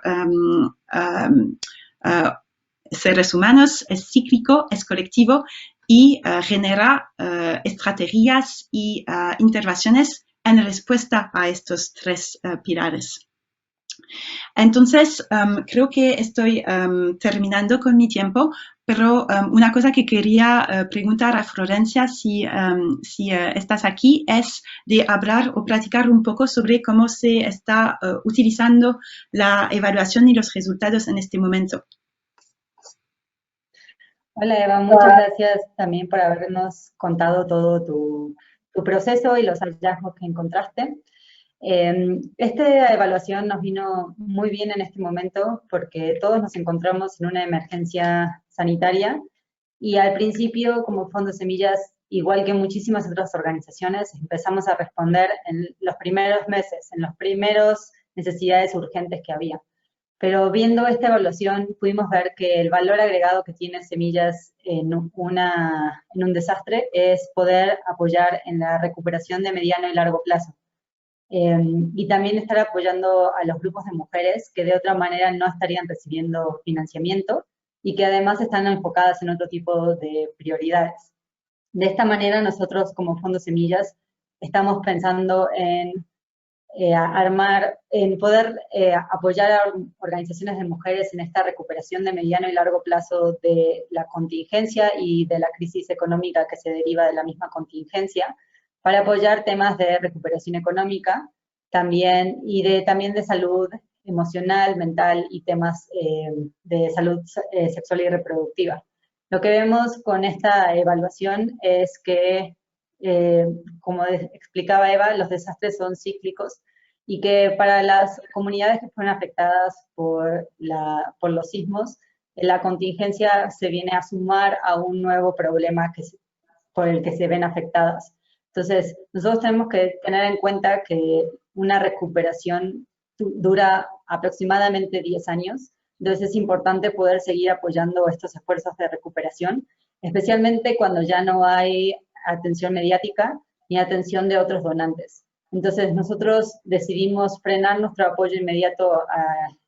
seres humanos, es cíclico, es colectivo y genera estrategias y intervenciones en respuesta a estos tres pilares. Entonces, creo que estoy terminando con mi tiempo, pero una cosa que quería preguntar a Florencia, si estás aquí, es de hablar o platicar un poco sobre cómo se está utilizando la evaluación y los resultados en este momento. Hola Eva, muchas gracias también por habernos contado todo tu proceso y los hallazgos que encontraste. Esta evaluación nos vino muy bien en este momento porque todos nos encontramos en una emergencia sanitaria y al principio, como Fondos Semillas, igual que muchísimas otras organizaciones, empezamos a responder en los primeros meses, en las primeras necesidades urgentes que había. Pero viendo esta evaluación pudimos ver que el valor agregado que tiene Semillas en un desastre es poder apoyar en la recuperación de mediano y largo plazo. Y también estar apoyando a los grupos de mujeres que de otra manera no estarían recibiendo financiamiento y que además están enfocadas en otro tipo de prioridades. De esta manera nosotros como Fondos Semillas estamos pensando en en poder apoyar a organizaciones de mujeres en esta recuperación de mediano y largo plazo de la contingencia y de la crisis económica que se deriva de la misma contingencia, para apoyar temas de recuperación económica también y también de salud emocional, mental y temas de salud sexual y reproductiva. Lo que vemos con esta evaluación es que como explicaba Eva, los desastres son cíclicos y que para las comunidades que fueron afectadas por los sismos, la contingencia se viene a sumar a un nuevo problema por el que se ven afectadas. Entonces, nosotros tenemos que tener en cuenta que una recuperación dura aproximadamente 10 años, entonces es importante poder seguir apoyando estos esfuerzos de recuperación, especialmente cuando ya no hay atención mediática ni atención de otros donantes. Entonces nosotros decidimos frenar nuestro apoyo inmediato a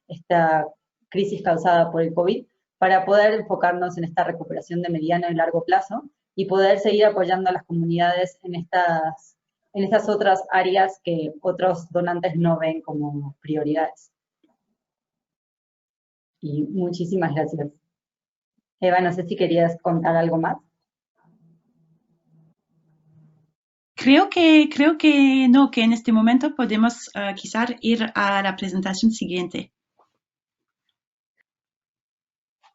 esta crisis causada por el COVID para poder enfocarnos en esta recuperación de mediano y largo plazo y poder seguir apoyando a las comunidades en estas otras áreas que otros donantes no ven como prioridades. Y muchísimas gracias. Eva, no sé si querías contar algo más. Creo que no, que en este momento podemos quizás ir a la presentación siguiente.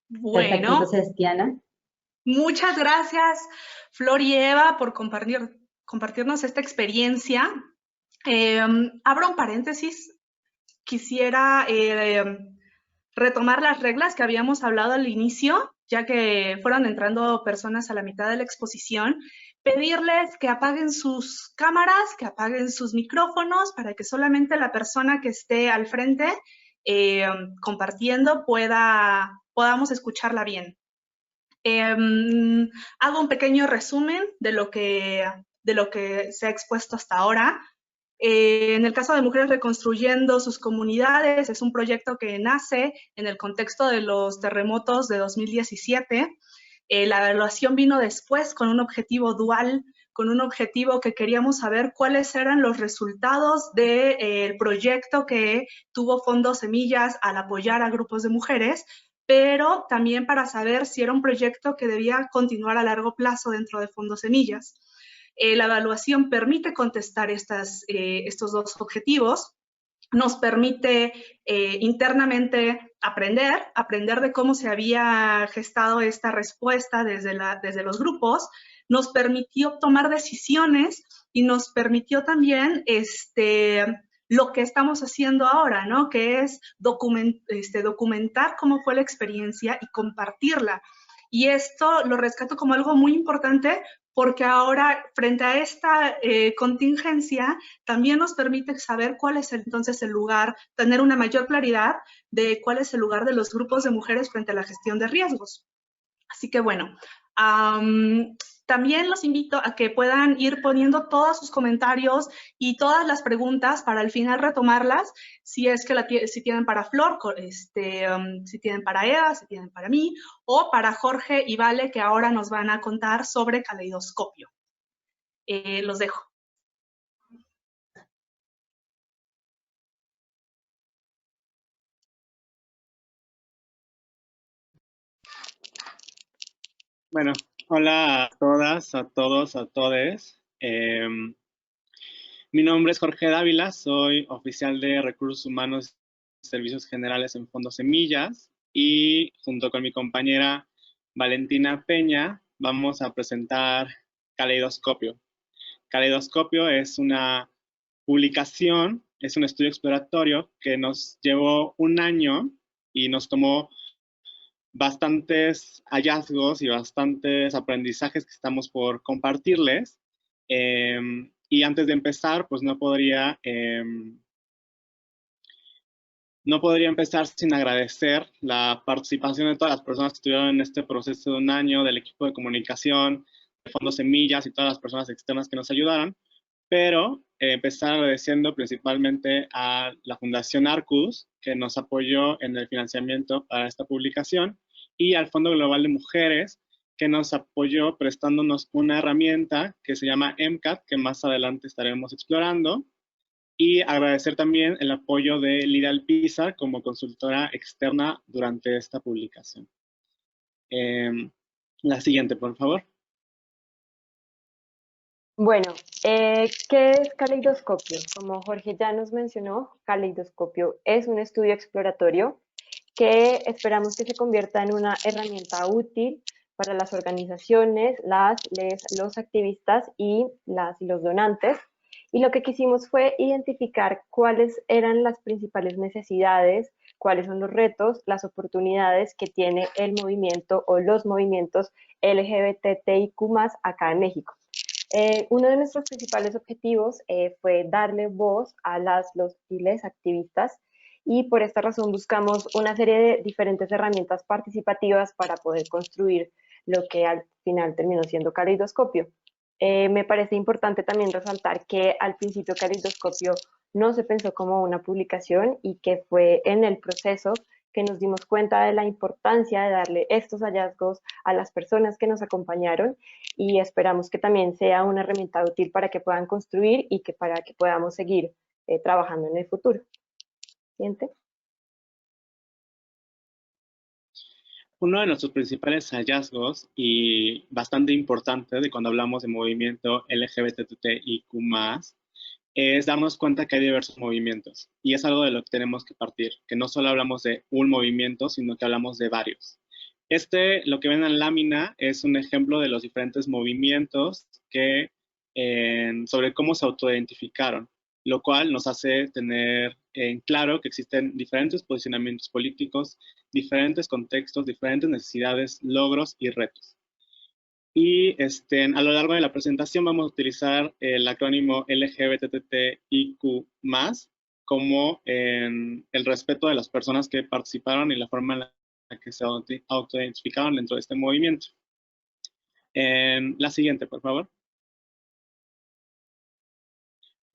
Bueno, perfecto, entonces Diana. Muchas gracias, Flor y Eva, por compartirnos esta experiencia. Abro un paréntesis. Quisiera retomar las reglas que habíamos hablado al inicio, ya que fueron entrando personas a la mitad de la exposición. Pedirles que apaguen sus cámaras, que apaguen sus micrófonos, para que solamente la persona que esté al frente compartiendo podamos escucharla bien. Hago un pequeño resumen de lo que de lo que se ha expuesto hasta ahora. En el caso de Mujeres Reconstruyendo sus Comunidades, es un proyecto que nace en el contexto de los terremotos de 2017. La evaluación vino después con un objetivo dual, con un objetivo que queríamos saber cuáles eran los resultados del proyecto que tuvo Fondo Semillas al apoyar a grupos de mujeres, pero también para saber si era un proyecto que debía continuar a largo plazo dentro de Fondo Semillas. La evaluación permite contestar estos dos objetivos, nos permite internamente aprender de cómo se había gestado esta respuesta desde los grupos, nos permitió tomar decisiones y nos permitió también lo que estamos haciendo ahora, ¿no? Que es documentar cómo fue la experiencia y compartirla. Y esto lo rescato como algo muy importante porque ahora, frente a esta contingencia, también nos permite saber cuál es entonces el lugar, tener una mayor claridad de cuál es el lugar de los grupos de mujeres frente a la gestión de riesgos. Así que bueno, también los invito a que puedan ir poniendo todos sus comentarios y todas las preguntas para al final retomarlas, si es que si tienen para Flor, si tienen para Eva, si tienen para mí, o para Jorge y Vale, que ahora nos van a contar sobre Caleidoscopio. Los dejo. Bueno, hola a todas, a todos, a todes. Mi nombre es Jorge Dávila, soy oficial de Recursos Humanos y Servicios Generales en Fondo Semillas y junto con mi compañera Valentina Peña vamos a presentar Caleidoscopio. Caleidoscopio es una publicación, es un estudio exploratorio que nos llevó un año y nos tomó bastantes hallazgos y bastantes aprendizajes que estamos por compartirles. Y antes de empezar, pues no podría empezar sin agradecer la participación de todas las personas que estuvieron en este proceso de un año, del equipo de comunicación, de Fondo Semillas y todas las personas externas que nos ayudaron. Pero empezar agradeciendo principalmente a la Fundación Arcus, que nos apoyó en el financiamiento para esta publicación, y al Fondo Global de Mujeres, que nos apoyó prestándonos una herramienta que se llama MCAT, que más adelante estaremos explorando. Y agradecer también el apoyo de Lidia Alpizar como consultora externa durante esta publicación. La siguiente, por favor. Bueno, ¿qué es Caleidoscopio? Como Jorge ya nos mencionó, Caleidoscopio es un estudio exploratorio que esperamos que se convierta en una herramienta útil para las organizaciones, los activistas y los donantes. Y lo que quisimos fue identificar cuáles eran las principales necesidades, cuáles son los retos, las oportunidades que tiene el movimiento o los movimientos LGBTIQ+ acá en México. Uno de nuestros principales objetivos fue darle voz a los y les activistas y por esta razón buscamos una serie de diferentes herramientas participativas para poder construir lo que al final terminó siendo Caleidoscopio. Me parece importante también resaltar que al principio Caleidoscopio no se pensó como una publicación y que fue en el proceso que nos dimos cuenta de la importancia de darle estos hallazgos a las personas que nos acompañaron y esperamos que también sea una herramienta útil para que puedan construir y para que podamos seguir trabajando en el futuro. Siguiente. Uno de nuestros principales hallazgos y bastante importante de cuando hablamos de movimiento LGBTIQ+, es darnos cuenta que hay diversos movimientos. Y es algo de lo que tenemos que partir, que no solo hablamos de un movimiento, sino que hablamos de varios. Lo que ven en la lámina, es un ejemplo de los diferentes movimientos sobre cómo se autoidentificaron, lo cual nos hace tener en claro que existen diferentes posicionamientos políticos, diferentes contextos, diferentes necesidades, logros y retos. Y a lo largo de la presentación vamos a utilizar el acrónimo LGBTIQ+, como el respeto de las personas que participaron y la forma en la que se autoidentificaron dentro de este movimiento. La siguiente, por favor.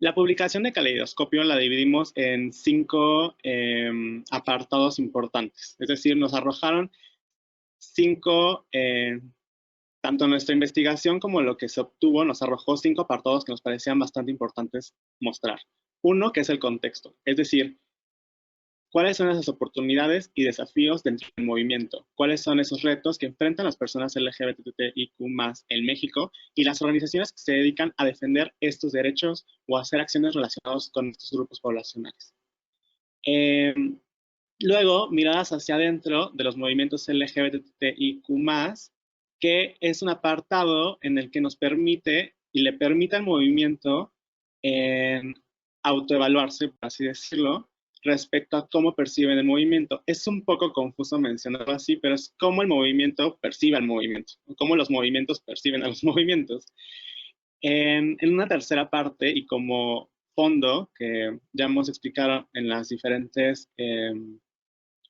La publicación de Caleidoscopio la dividimos en 5 apartados importantes. Es decir, nos arrojaron 5, tanto nuestra investigación como lo que se obtuvo, nos arrojó 5 apartados que nos parecían bastante importantes mostrar. Uno, que es el contexto, es decir, ¿cuáles son esas oportunidades y desafíos dentro del movimiento? ¿Cuáles son esos retos que enfrentan las personas LGBTIQ+ en México y las organizaciones que se dedican a defender estos derechos o a hacer acciones relacionadas con estos grupos poblacionales? Luego, miradas hacia adentro de los movimientos LGBTIQ+, que es un apartado en el que nos permite y le permite al movimiento autoevaluarse, por así decirlo, respecto a cómo perciben el movimiento. Es un poco confuso mencionarlo así, pero es cómo el movimiento percibe al movimiento, o cómo los movimientos perciben a los movimientos. En una tercera parte, y como fondo, que ya hemos explicado en las diferentes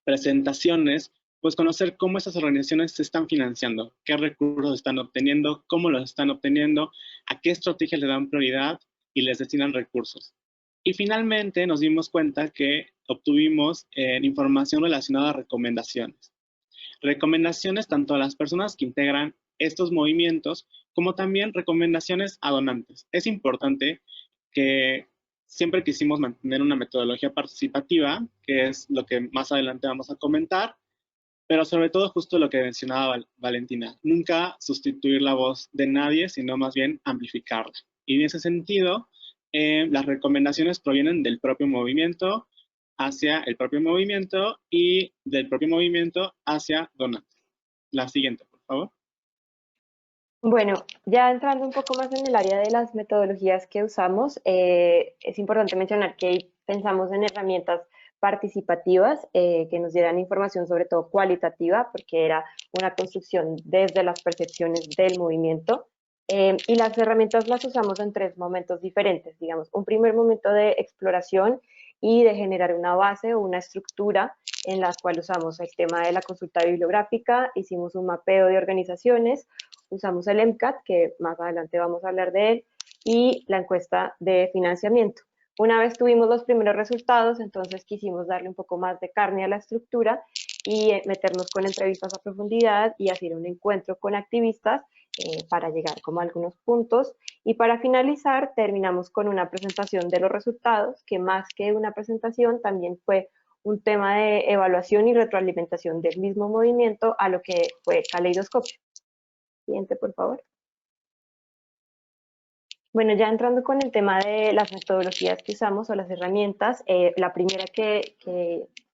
presentaciones, pues conocer cómo estas organizaciones se están financiando, qué recursos están obteniendo, cómo los están obteniendo, a qué estrategias le dan prioridad y les destinan recursos. Y finalmente nos dimos cuenta que obtuvimos información relacionada a recomendaciones. Recomendaciones tanto a las personas que integran estos movimientos, como también recomendaciones a donantes. Es importante que siempre quisimos mantener una metodología participativa, que es lo que más adelante vamos a comentar, pero sobre todo justo lo que mencionaba Valentina, nunca sustituir la voz de nadie, sino más bien amplificarla. Y en ese sentido, las recomendaciones provienen del propio movimiento hacia el propio movimiento y del propio movimiento hacia donantes. La siguiente, por favor. Bueno, ya entrando un poco más en el área de las metodologías que usamos, es importante mencionar que pensamos en herramientas participativas que nos dieran información sobre todo cualitativa, porque era una construcción desde las percepciones del movimiento. Y las herramientas las usamos en 3 momentos diferentes, digamos, un primer momento de exploración y de generar una base o una estructura en la cual usamos el tema de la consulta bibliográfica, hicimos un mapeo de organizaciones, usamos el MCAT, que más adelante vamos a hablar de él, y la encuesta de financiamiento. Una vez tuvimos los primeros resultados, entonces quisimos darle un poco más de carne a la estructura y meternos con entrevistas a profundidad y hacer un encuentro con activistas para llegar como a algunos puntos. Y para finalizar, terminamos con una presentación de los resultados, que más que una presentación también fue un tema de evaluación y retroalimentación del mismo movimiento a lo que fue Caleidoscopio. Siguiente, por favor. Bueno, ya entrando con el tema de las metodologías que usamos o las herramientas, la primera que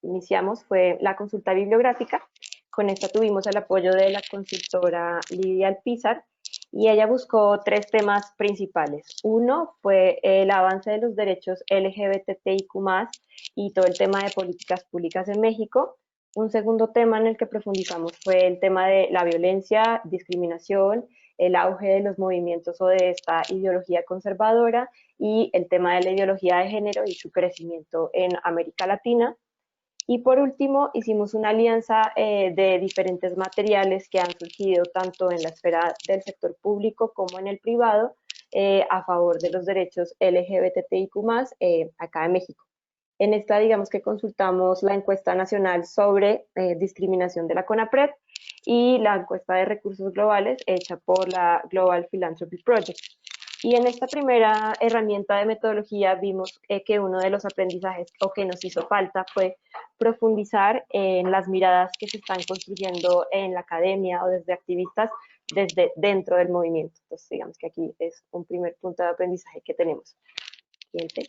iniciamos fue la consulta bibliográfica. Con esta tuvimos el apoyo de la consultora Lidia Alpizar y ella buscó 3 temas principales. Uno fue el avance de los derechos LGBTIQ+, y todo el tema de políticas públicas en México. Un segundo tema en el que profundizamos fue el tema de la violencia, discriminación, el auge de los movimientos o de esta ideología conservadora y el tema de la ideología de género y su crecimiento en América Latina. Y por último, hicimos una alianza de diferentes materiales que han surgido tanto en la esfera del sector público como en el privado a favor de los derechos LGBTIQ+, acá en México. En esta, digamos que consultamos la encuesta nacional sobre discriminación de la CONAPRED y la encuesta de recursos globales hecha por la Global Philanthropy Project. Y en esta primera herramienta de metodología vimos que uno de los aprendizajes o que nos hizo falta fue profundizar en las miradas que se están construyendo en la academia o desde activistas desde dentro del movimiento. Entonces, digamos que aquí es un primer punto de aprendizaje que tenemos. Siguiente.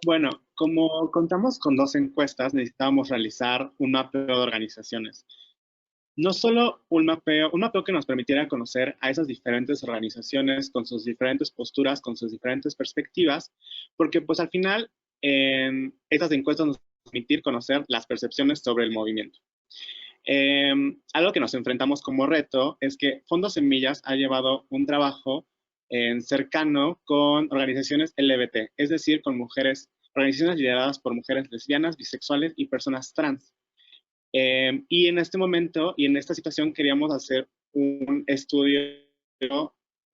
Bueno, como contamos con 2 encuestas, necesitábamos realizar un mapeo de organizaciones. No solo un mapeo que nos permitiera conocer a esas diferentes organizaciones con sus diferentes posturas, con sus diferentes perspectivas, porque pues al final estas encuestas nos permiten conocer las percepciones sobre el movimiento. Algo que nos enfrentamos como reto es que Fondos Semillas ha llevado un trabajo cercano con organizaciones LGBT, es decir, con organizaciones lideradas por mujeres lesbianas, bisexuales y personas trans. Y en este momento y en esta situación queríamos hacer un estudio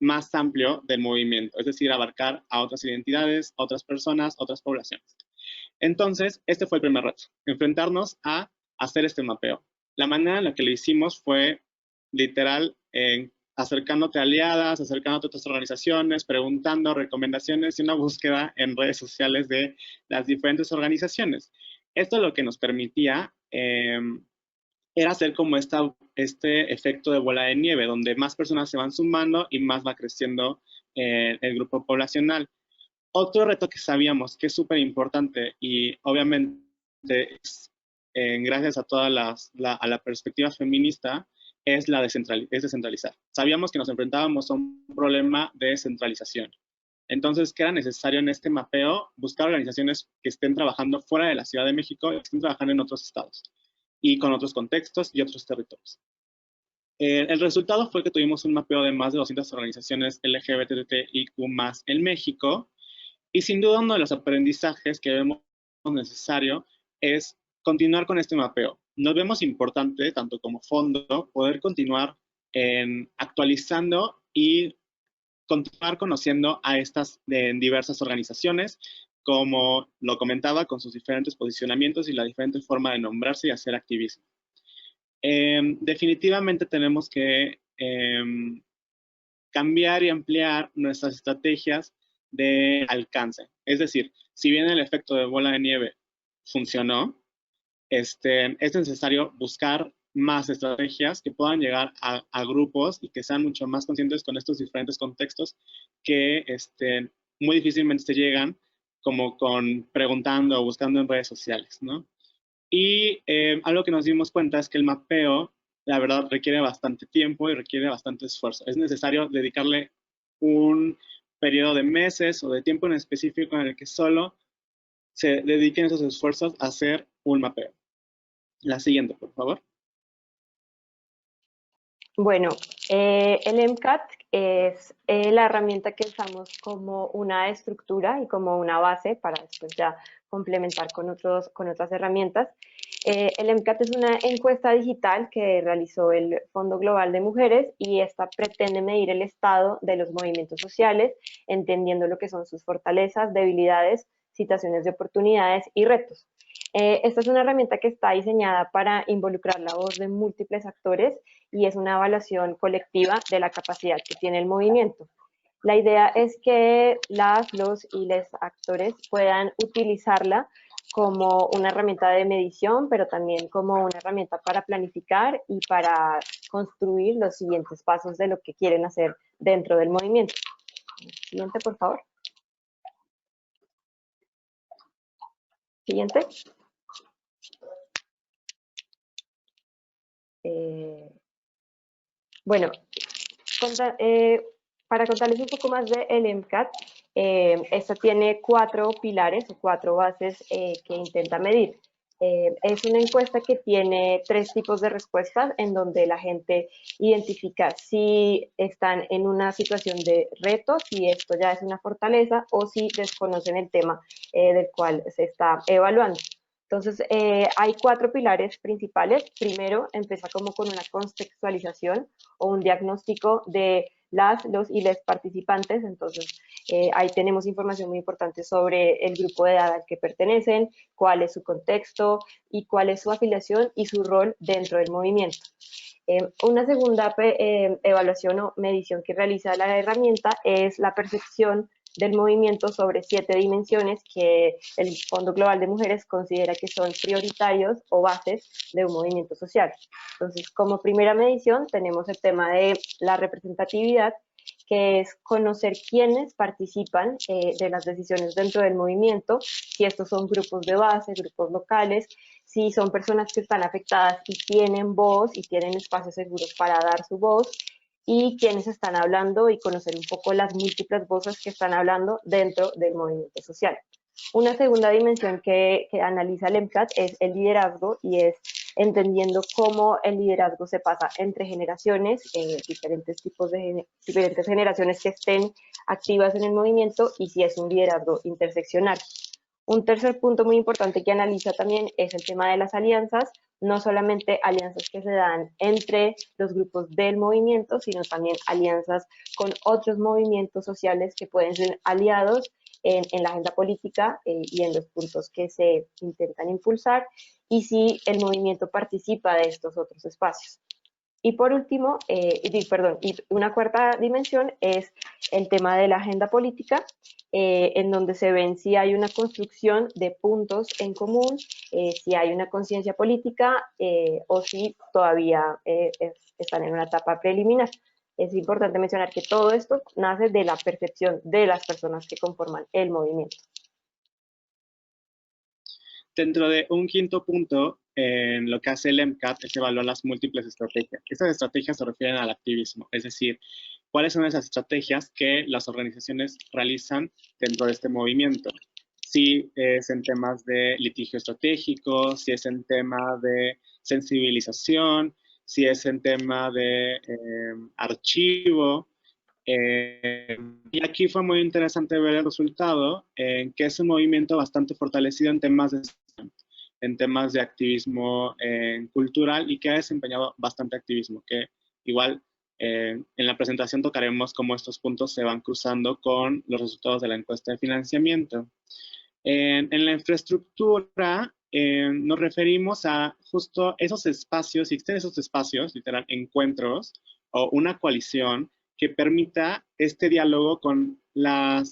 más amplio del movimiento, es decir, abarcar a otras identidades, a otras personas, a otras poblaciones. Entonces, este fue el primer reto, enfrentarnos a hacer este mapeo. La manera en la que lo hicimos fue literal acercándote a aliadas, acercándote a otras organizaciones, preguntando recomendaciones y una búsqueda en redes sociales de las diferentes organizaciones. Esto lo que nos permitía era hacer como este efecto de bola de nieve, donde más personas se van sumando y más va creciendo el grupo poblacional. Otro reto que sabíamos que es súper importante y obviamente gracias a toda la perspectiva feminista es descentralizar. Sabíamos que nos enfrentábamos a un problema de centralización. Entonces, que era necesario en este mapeo buscar organizaciones que estén trabajando fuera de la Ciudad de México y que estén trabajando en otros estados y con otros contextos y otros territorios. El resultado fue que tuvimos un mapeo de más de 200 organizaciones LGBTIQ+ en México, y sin duda uno de los aprendizajes que vemos necesario es continuar con este mapeo. Nos vemos importante, tanto como fondo, poder continuar actualizando y continuar conociendo a estas diversas organizaciones, como lo comentaba, con sus diferentes posicionamientos y la diferente forma de nombrarse y hacer activismo. Definitivamente tenemos que cambiar y ampliar nuestras estrategias de alcance. Es decir, si bien el efecto de bola de nieve funcionó, es necesario buscar más estrategias que puedan llegar a grupos y que sean mucho más conscientes con estos diferentes contextos que muy difícilmente se llegan como preguntando o buscando en redes sociales, ¿no? Y algo que nos dimos cuenta es que el mapeo, la verdad, requiere bastante tiempo y requiere bastante esfuerzo. Es necesario dedicarle un periodo de meses o de tiempo en específico en el que solo se dediquen esos esfuerzos a hacer un mapeo. La siguiente, por favor. Bueno, el MCAT es la herramienta que usamos como una estructura y como una base para después ya complementar con otras herramientas. El MCAT es una encuesta digital que realizó el Fondo Global de Mujeres y esta pretende medir el estado de los movimientos sociales, entendiendo lo que son sus fortalezas, debilidades, situaciones de oportunidades y retos. Esta es una herramienta que está diseñada para involucrar la voz de múltiples actores y es una evaluación colectiva de la capacidad que tiene el movimiento. La idea es que los y les actores puedan utilizarla como una herramienta de medición, pero también como una herramienta para planificar y para construir los siguientes pasos de lo que quieren hacer dentro del movimiento. Siguiente, por favor. Siguiente. Bueno, para contarles un poco más del MCAT, esta tiene 4 pilares o 4 bases que intenta medir. Es una encuesta que tiene 3 tipos de respuestas en donde la gente identifica si están en una situación de reto, si esto ya es una fortaleza o si desconocen el tema del cual se está evaluando. Entonces, hay 4 pilares principales. Primero, empieza como con una contextualización o un diagnóstico de los y les participantes. Entonces, ahí tenemos información muy importante sobre el grupo de edad al que pertenecen, cuál es su contexto y cuál es su afiliación y su rol dentro del movimiento. Una segunda evaluación o medición que realiza la herramienta es la percepción del movimiento sobre 7 dimensiones que el Fondo Global de Mujeres considera que son prioritarios o bases de un movimiento social. Entonces, como primera medición tenemos el tema de la representatividad, que es conocer quiénes participan de las decisiones dentro del movimiento, si estos son grupos de base, grupos locales, si son personas que están afectadas y tienen voz y tienen espacios seguros para dar su voz, y quienes están hablando y conocer un poco las múltiples voces que están hablando dentro del movimiento social. Una segunda dimensión que analiza el MCAT es el liderazgo y es entendiendo cómo el liderazgo se pasa entre generaciones, diferentes generaciones que estén activas en el movimiento y si es un liderazgo interseccional. Un tercer punto muy importante que analiza también es el tema de las alianzas, no solamente alianzas que se dan entre los grupos del movimiento, sino también alianzas con otros movimientos sociales que pueden ser aliados en la agenda política y en los puntos que se intentan impulsar, y si el movimiento participa de estos otros espacios. Y por último, y una cuarta dimensión es el tema de la agenda política, en donde se ven si hay una construcción de puntos en común, si hay una conciencia política o si todavía están en una etapa preliminar. Es importante mencionar que todo esto nace de la percepción de las personas que conforman el movimiento. Dentro de un quinto punto, en lo que hace el MCAT es evaluar las múltiples estrategias. Estas estrategias se refieren al activismo, es decir, cuáles son esas estrategias que las organizaciones realizan dentro de este movimiento. Si es en temas de litigio estratégico, si es en tema de sensibilización, si es en tema de archivo. Y aquí fue muy interesante ver el resultado, que es un movimiento bastante fortalecido en temas de activismo cultural y que ha desempeñado bastante activismo, que igual en la presentación tocaremos cómo estos puntos se van cruzando con los resultados de la encuesta de financiamiento. En la infraestructura nos referimos a justo esos espacios, si existen esos espacios, literal, encuentros o una coalición que permita este diálogo con la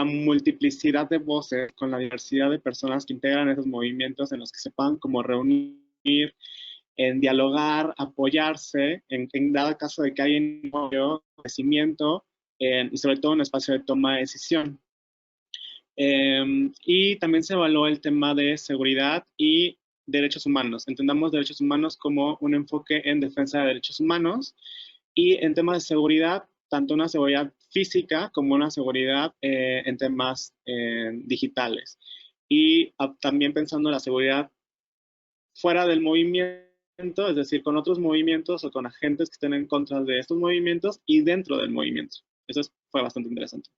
multiplicidad de voces, con la diversidad de personas que integran esos movimientos, en los que se puedan como reunir, en dialogar, apoyarse, en dado caso de que haya un crecimiento y sobre todo un espacio de toma de decisión. Y también se evaluó el tema de seguridad y derechos humanos. Entendamos derechos humanos como un enfoque en defensa de derechos humanos, y en temas de seguridad, tanto una seguridad física como una seguridad en temas digitales. Y también pensando en la seguridad fuera del movimiento, es decir, con otros movimientos o con agentes que estén en contra de estos movimientos y dentro del movimiento. Eso fue bastante interesante.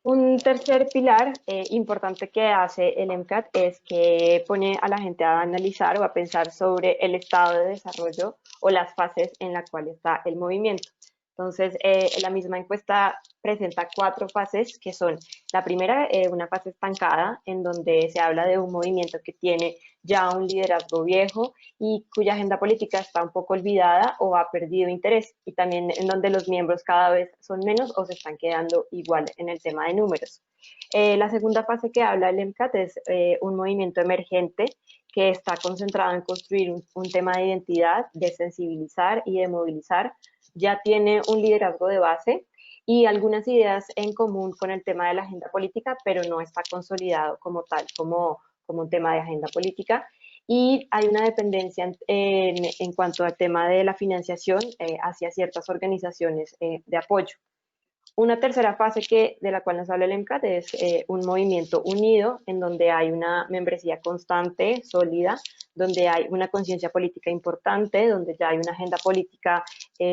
Un tercer pilar importante que hace el MCAT es que pone a la gente a analizar o a pensar sobre el estado de desarrollo o las fases en las cuales está el movimiento. Entonces, la misma encuesta presenta 4 fases, que son la primera, una fase estancada, en donde se habla de un movimiento que tiene ya un liderazgo viejo y cuya agenda política está un poco olvidada o ha perdido interés, y también en donde los miembros cada vez son menos o se están quedando igual en el tema de números. La segunda fase que habla el MCAT es un movimiento emergente que está concentrado en construir un tema de identidad, de sensibilizar y de movilizar. Ya tiene un liderazgo de base y algunas ideas en común con el tema de la agenda política, pero no está consolidado como tal, como un tema de agenda política. Y hay una dependencia en cuanto al tema de la financiación hacia ciertas organizaciones de apoyo. Una tercera fase de la cual nos habla el MCAT es un movimiento unido, en donde hay una membresía constante, sólida, donde hay una conciencia política importante, donde ya hay una agenda política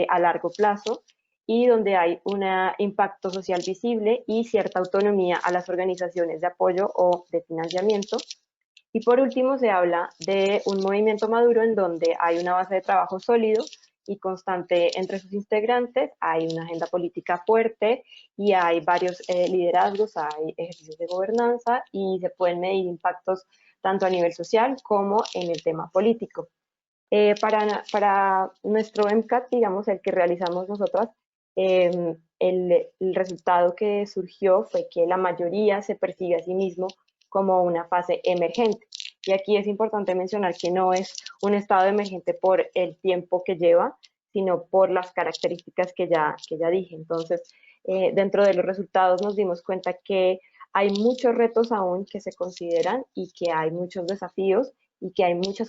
a largo plazo y donde hay un impacto social visible y cierta autonomía a las organizaciones de apoyo o de financiamiento. Y por último se habla de un movimiento maduro en donde hay una base de trabajo sólido y constante entre sus integrantes, hay una agenda política fuerte y hay varios liderazgos, hay ejercicios de gobernanza y se pueden medir impactos tanto a nivel social como en el tema político. Para nuestro MCAT, digamos, el que realizamos nosotras, el resultado que surgió fue que la mayoría se percibe a sí mismo como una fase emergente. Y aquí es importante mencionar que no es un estado emergente por el tiempo que lleva, sino por las características que ya dije. Entonces, dentro de los resultados nos dimos cuenta que hay muchos retos aún que se consideran y que hay muchos desafíos y que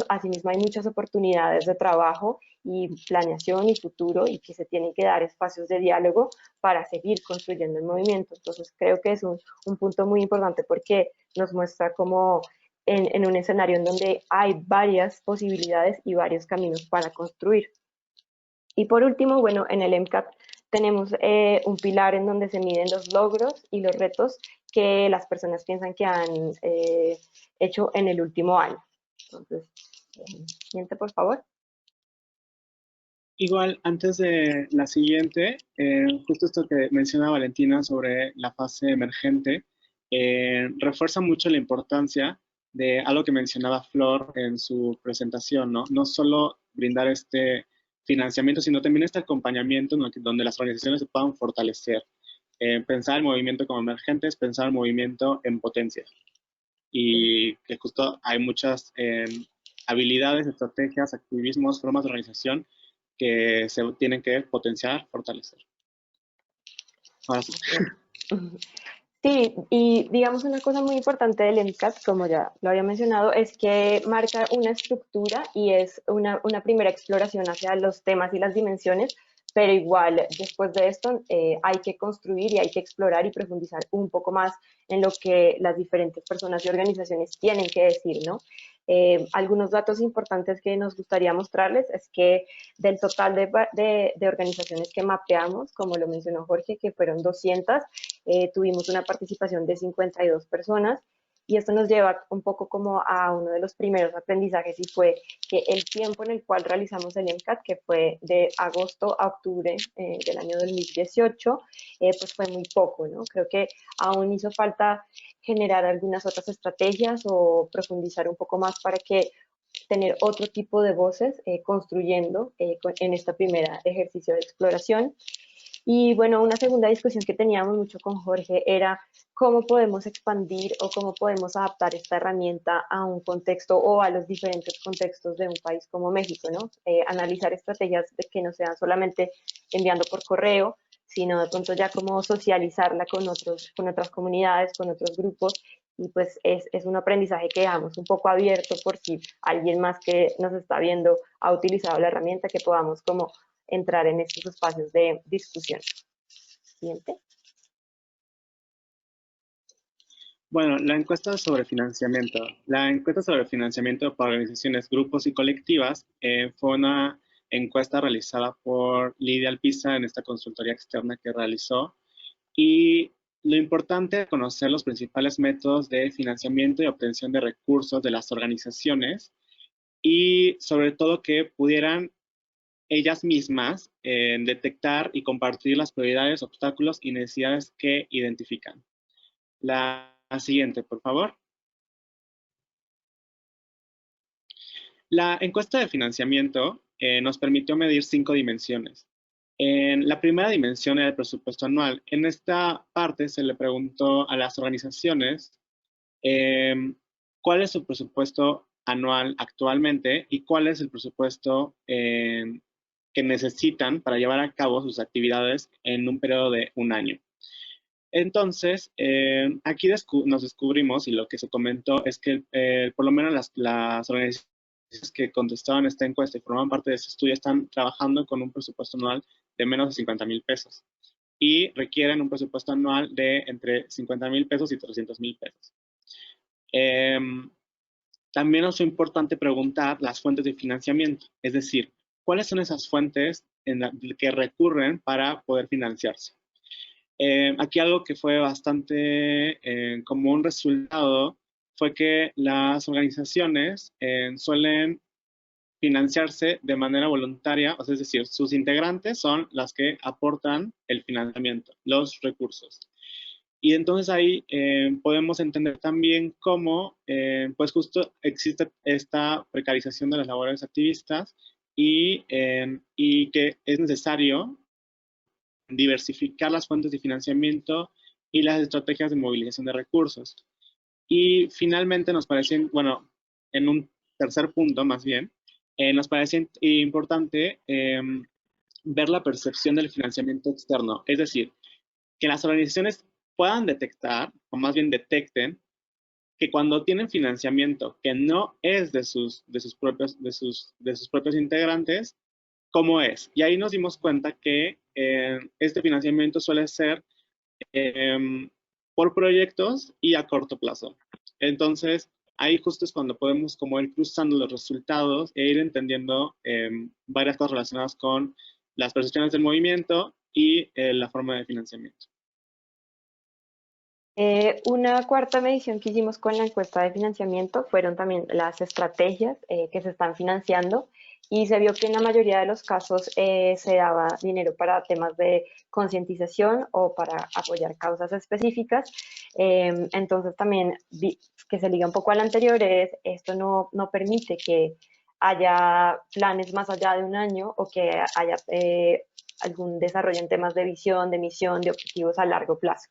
asimismo hay muchas oportunidades de trabajo y planeación y futuro, y que se tienen que dar espacios de diálogo para seguir construyendo el movimiento. Entonces creo que es un punto muy importante porque nos muestra cómo en un escenario en donde hay varias posibilidades y varios caminos para construir. Y por último, bueno, en el MCAT tenemos un pilar en donde se miden los logros y los retos que las personas piensan que han hecho en el último año. Entonces, siguiente, por favor. Igual, antes de la siguiente, justo esto que menciona Valentina sobre la fase emergente, refuerza mucho la importancia de algo que mencionaba Flor en su presentación, ¿no? No solo brindar este financiamiento, sino también este acompañamiento donde las organizaciones se puedan fortalecer. Pensar el movimiento como emergente es pensar el movimiento en potencia. Y que justo hay muchas habilidades, estrategias, activismos, formas de organización que se tienen que potenciar, fortalecer. Ahora sí. Sí, y digamos una cosa muy importante del MCAT, como ya lo había mencionado, es que marca una estructura y es una primera exploración hacia los temas y las dimensiones, pero igual después de esto hay que construir y hay que explorar y profundizar un poco más en lo que las diferentes personas y organizaciones tienen que decir, ¿no? Algunos datos importantes que nos gustaría mostrarles es que del total de organizaciones que mapeamos, como lo mencionó Jorge, que fueron 200, tuvimos una participación de 52 personas y esto nos lleva un poco como a uno de los primeros aprendizajes y fue que el tiempo en el cual realizamos el MCAT, que fue de agosto a octubre del año 2018, pues fue muy poco, ¿no? Creo que aún hizo falta generar algunas otras estrategias o profundizar un poco más para que tener otro tipo de voces construyendo en esta primera ejercicio de exploración. Y bueno, una segunda discusión que teníamos mucho con Jorge era cómo podemos expandir o cómo podemos adaptar esta herramienta a un contexto o a los diferentes contextos de un país como México, ¿no? Analizar estrategias de que no sean solamente enviando por correo, sino de pronto ya como socializarla con otras comunidades, con otros grupos. Y pues es un aprendizaje que dejamos un poco abierto por si alguien más que nos está viendo ha utilizado la herramienta, que podamos como entrar en estos espacios de discusión. Siguiente. Bueno, la encuesta sobre financiamiento. La encuesta sobre financiamiento para organizaciones, grupos y colectivas fue una encuesta realizada por Lidia Alpiza en esta consultoría externa que realizó. Y lo importante es conocer los principales métodos de financiamiento y obtención de recursos de las organizaciones y sobre todo que pudieran ellas mismas detectar y compartir las prioridades, obstáculos y necesidades que identifican. La siguiente, por favor. La encuesta de financiamiento nos permitió medir 5 dimensiones. En la primera dimensión era el presupuesto anual. En esta parte se le preguntó a las organizaciones cuál es su presupuesto anual actualmente y cuál es el presupuesto que necesitan para llevar a cabo sus actividades en un periodo de un año. Entonces, aquí nos descubrimos y lo que se comentó es que por lo menos las organizaciones que contestaban esta encuesta y formaban parte de este estudio están trabajando con un presupuesto anual de menos de 50,000 pesos y requieren un presupuesto anual de entre 50,000 pesos y 300,000 pesos. También nos es importante preguntar las fuentes de financiamiento, es decir, ¿cuáles son esas fuentes en las que recurren para poder financiarse? Aquí algo que fue bastante como un resultado fue que las organizaciones suelen financiarse de manera voluntaria, o sea, es decir, sus integrantes son las que aportan el financiamiento, los recursos. Y entonces ahí podemos entender también cómo, pues justo existe esta precarización de las labores activistas y que es necesario diversificar las fuentes de financiamiento y las estrategias de movilización de recursos. Y finalmente nos parece, bueno, en un tercer punto más bien, nos parece importante ver la percepción del financiamiento externo, es decir, que las organizaciones puedan detectar, o más bien detecten, que cuando tienen financiamiento que no es de sus propios integrantes, ¿cómo es? Y ahí nos dimos cuenta que este financiamiento suele ser por proyectos y a corto plazo. Entonces, ahí justo es cuando podemos como ir cruzando los resultados e ir entendiendo varias cosas relacionadas con las percepciones del movimiento y la forma de financiamiento. Una cuarta medición que hicimos con la encuesta de financiamiento fueron también las estrategias que se están financiando y se vio que en la mayoría de los casos se daba dinero para temas de concientización o para apoyar causas específicas. Entonces también que se liga un poco al anterior es esto no permite que haya planes más allá de un año o que haya algún desarrollo en temas de visión, de misión, de objetivos a largo plazo.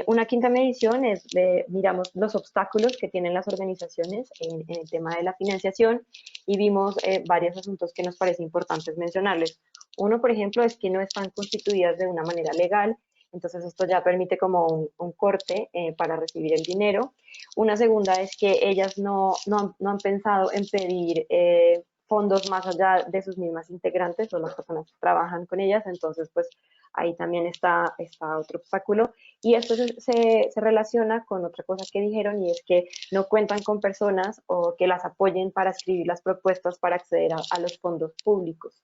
Una quinta medición es miramos los obstáculos que tienen las organizaciones en el tema de la financiación y vimos varios asuntos que nos parece importantes mencionarles. Uno, por ejemplo, es que no están constituidas de una manera legal, entonces esto ya permite como un corte para recibir el dinero. Una segunda es que ellas no han pensado en pedir fondos más allá de sus mismas integrantes o las personas que trabajan con ellas, entonces pues ahí también está otro obstáculo. Y esto se relaciona con otra cosa que dijeron y es que no cuentan con personas o que las apoyen para escribir las propuestas para acceder a los fondos públicos.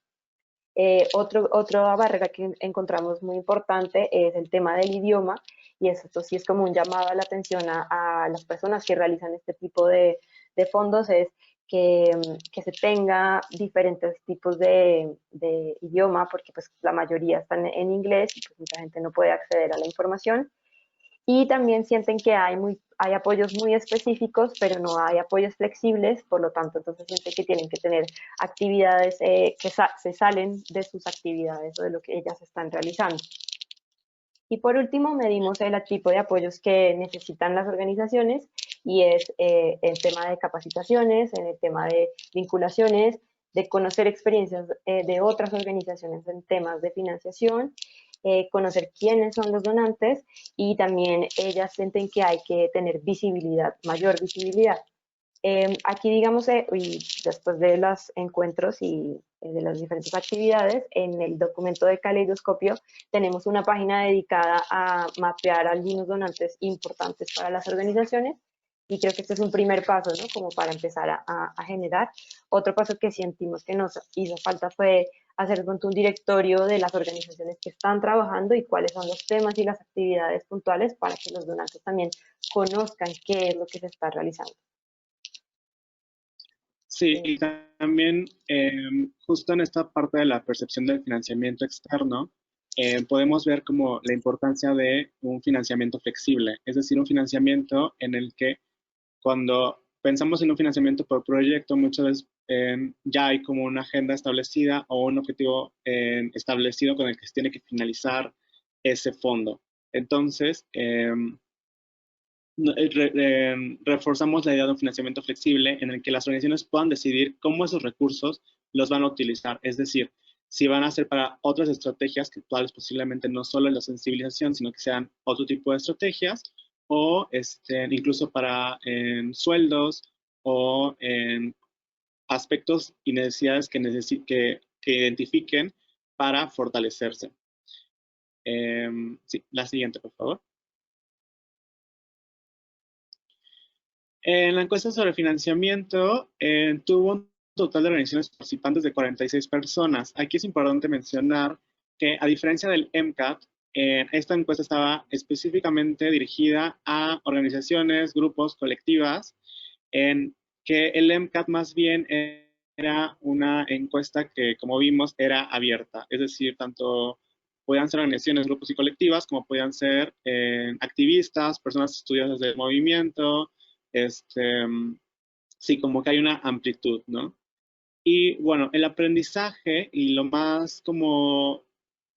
Otra barrera que encontramos muy importante es el tema del idioma y esto sí es como un llamado a la atención a las personas que realizan este tipo de fondos, es que se tenga diferentes tipos de idioma, porque pues la mayoría están en inglés y pues mucha gente no puede acceder a la información. Y también sienten que hay apoyos muy específicos, pero no hay apoyos flexibles, por lo tanto, entonces sienten que tienen que tener actividades que se salen de sus actividades o de lo que ellas están realizando. Y por último, medimos el tipo de apoyos que necesitan las organizaciones y es el tema de capacitaciones, en el tema de vinculaciones, de conocer experiencias de otras organizaciones en temas de financiación, conocer quiénes son los donantes y también ellas sienten que hay que tener visibilidad, mayor visibilidad. Aquí, digamos, y después de los encuentros y de las diferentes actividades, en el documento de Caleidoscopio tenemos una página dedicada a mapear algunos donantes importantes para las organizaciones y creo que este es un primer paso, ¿no? Como para empezar a generar. Otro paso que sentimos que nos hizo falta fue hacer un directorio de las organizaciones que están trabajando y cuáles son los temas y las actividades puntuales para que los donantes también conozcan qué es lo que se está realizando. Sí, y también justo en esta parte de la percepción del financiamiento externo, podemos ver como la importancia de un financiamiento flexible, es decir, un financiamiento en el que cuando pensamos en un financiamiento por proyecto, muchas veces ya hay como una agenda establecida o un objetivo establecido con el que se tiene que finalizar ese fondo. Entonces, reforzamos la idea de un financiamiento flexible en el que las organizaciones puedan decidir cómo esos recursos los van a utilizar. Es decir, si van a ser para otras estrategias que actuales posiblemente no solo la sensibilización, sino que sean otro tipo de estrategias, o incluso para sueldos o aspectos y necesidades que identifiquen para fortalecerse. Sí, la siguiente, por favor. En la encuesta sobre financiamiento, tuvo un total de organizaciones participantes de 46 personas. Aquí es importante mencionar que, a diferencia del MCAT, esta encuesta estaba específicamente dirigida a organizaciones, grupos, colectivas, en que el MCAT más bien era una encuesta que, como vimos, era abierta. Es decir, tanto podían ser organizaciones, grupos y colectivas, como podían ser activistas, personas estudiosas del movimiento, sí, como que hay una amplitud, ¿no? Y bueno, el aprendizaje y lo más como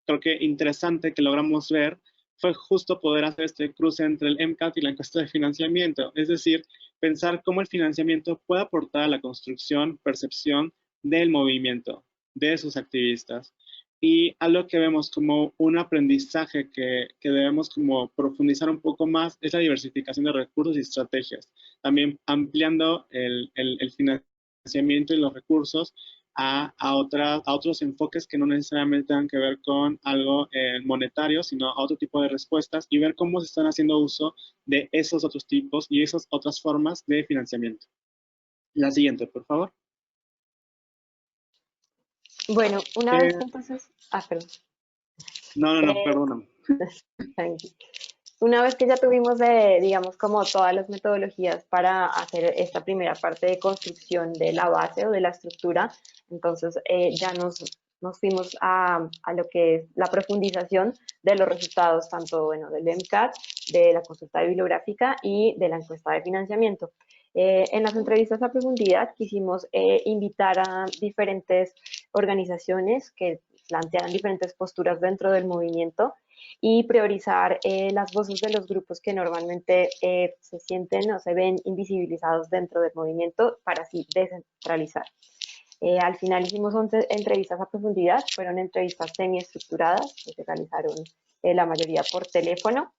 creo que interesante que logramos ver fue justo poder hacer este cruce entre el MCAT y la encuesta de financiamiento, es decir, pensar cómo el financiamiento puede aportar a la construcción, percepción del movimiento, de sus activistas. Y algo que vemos como un aprendizaje que debemos como profundizar un poco más es la diversificación de recursos y estrategias, también ampliando el financiamiento y los recursos a otros enfoques que no necesariamente tengan que ver con algo monetario, sino a otro tipo de respuestas y ver cómo se están haciendo uso de esos otros tipos y esas otras formas de financiamiento. La siguiente, por favor. Bueno, una vez entonces... perdón. No, perdóname. Una vez que ya tuvimos, digamos, como todas las metodologías para hacer esta primera parte de construcción de la base o de la estructura, entonces ya nos fuimos a lo que es la profundización de los resultados, tanto bueno, del MCAT, de la consulta bibliográfica y de la encuesta de financiamiento. En las entrevistas a profundidad quisimos invitar a diferentes organizaciones que plantean diferentes posturas dentro del movimiento y priorizar las voces de los grupos que normalmente se sienten o se ven invisibilizados dentro del movimiento para así descentralizar. Al final hicimos 11 entrevistas a profundidad, fueron entrevistas semiestructuradas que se realizaron la mayoría por teléfono.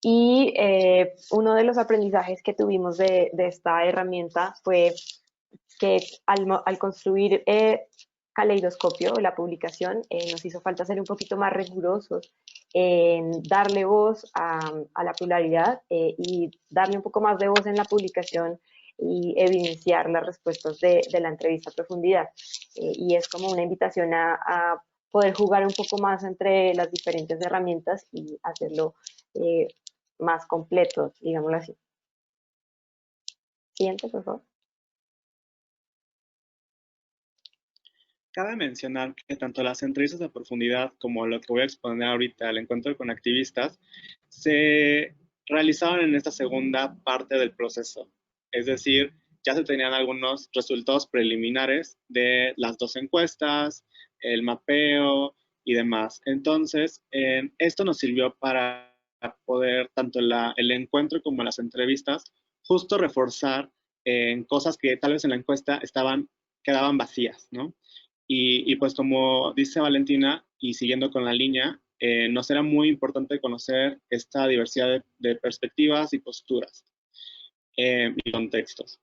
Y uno de los aprendizajes que tuvimos de esta herramienta fue que al construir Caleidoscopio, la publicación, nos hizo falta ser un poquito más rigurosos en darle voz a la pluralidad y darle un poco más de voz en la publicación y evidenciar las respuestas de la entrevista a profundidad. Y es como una invitación a poder jugar un poco más entre las diferentes herramientas y hacerlo más completo, digámoslo así. Siguiente, por favor. Cabe mencionar que tanto las entrevistas a profundidad como lo que voy a exponer ahorita, el encuentro con activistas, se realizaron en esta segunda parte del proceso. Es decir, ya se tenían algunos resultados preliminares de las dos encuestas, el mapeo y demás. Entonces, esto nos sirvió para poder, tanto el encuentro como las entrevistas, justo reforzar en cosas que tal vez en la encuesta quedaban vacías, ¿no? Y pues como dice Valentina, y siguiendo con la línea, nos era muy importante conocer esta diversidad de perspectivas y posturas y contextos.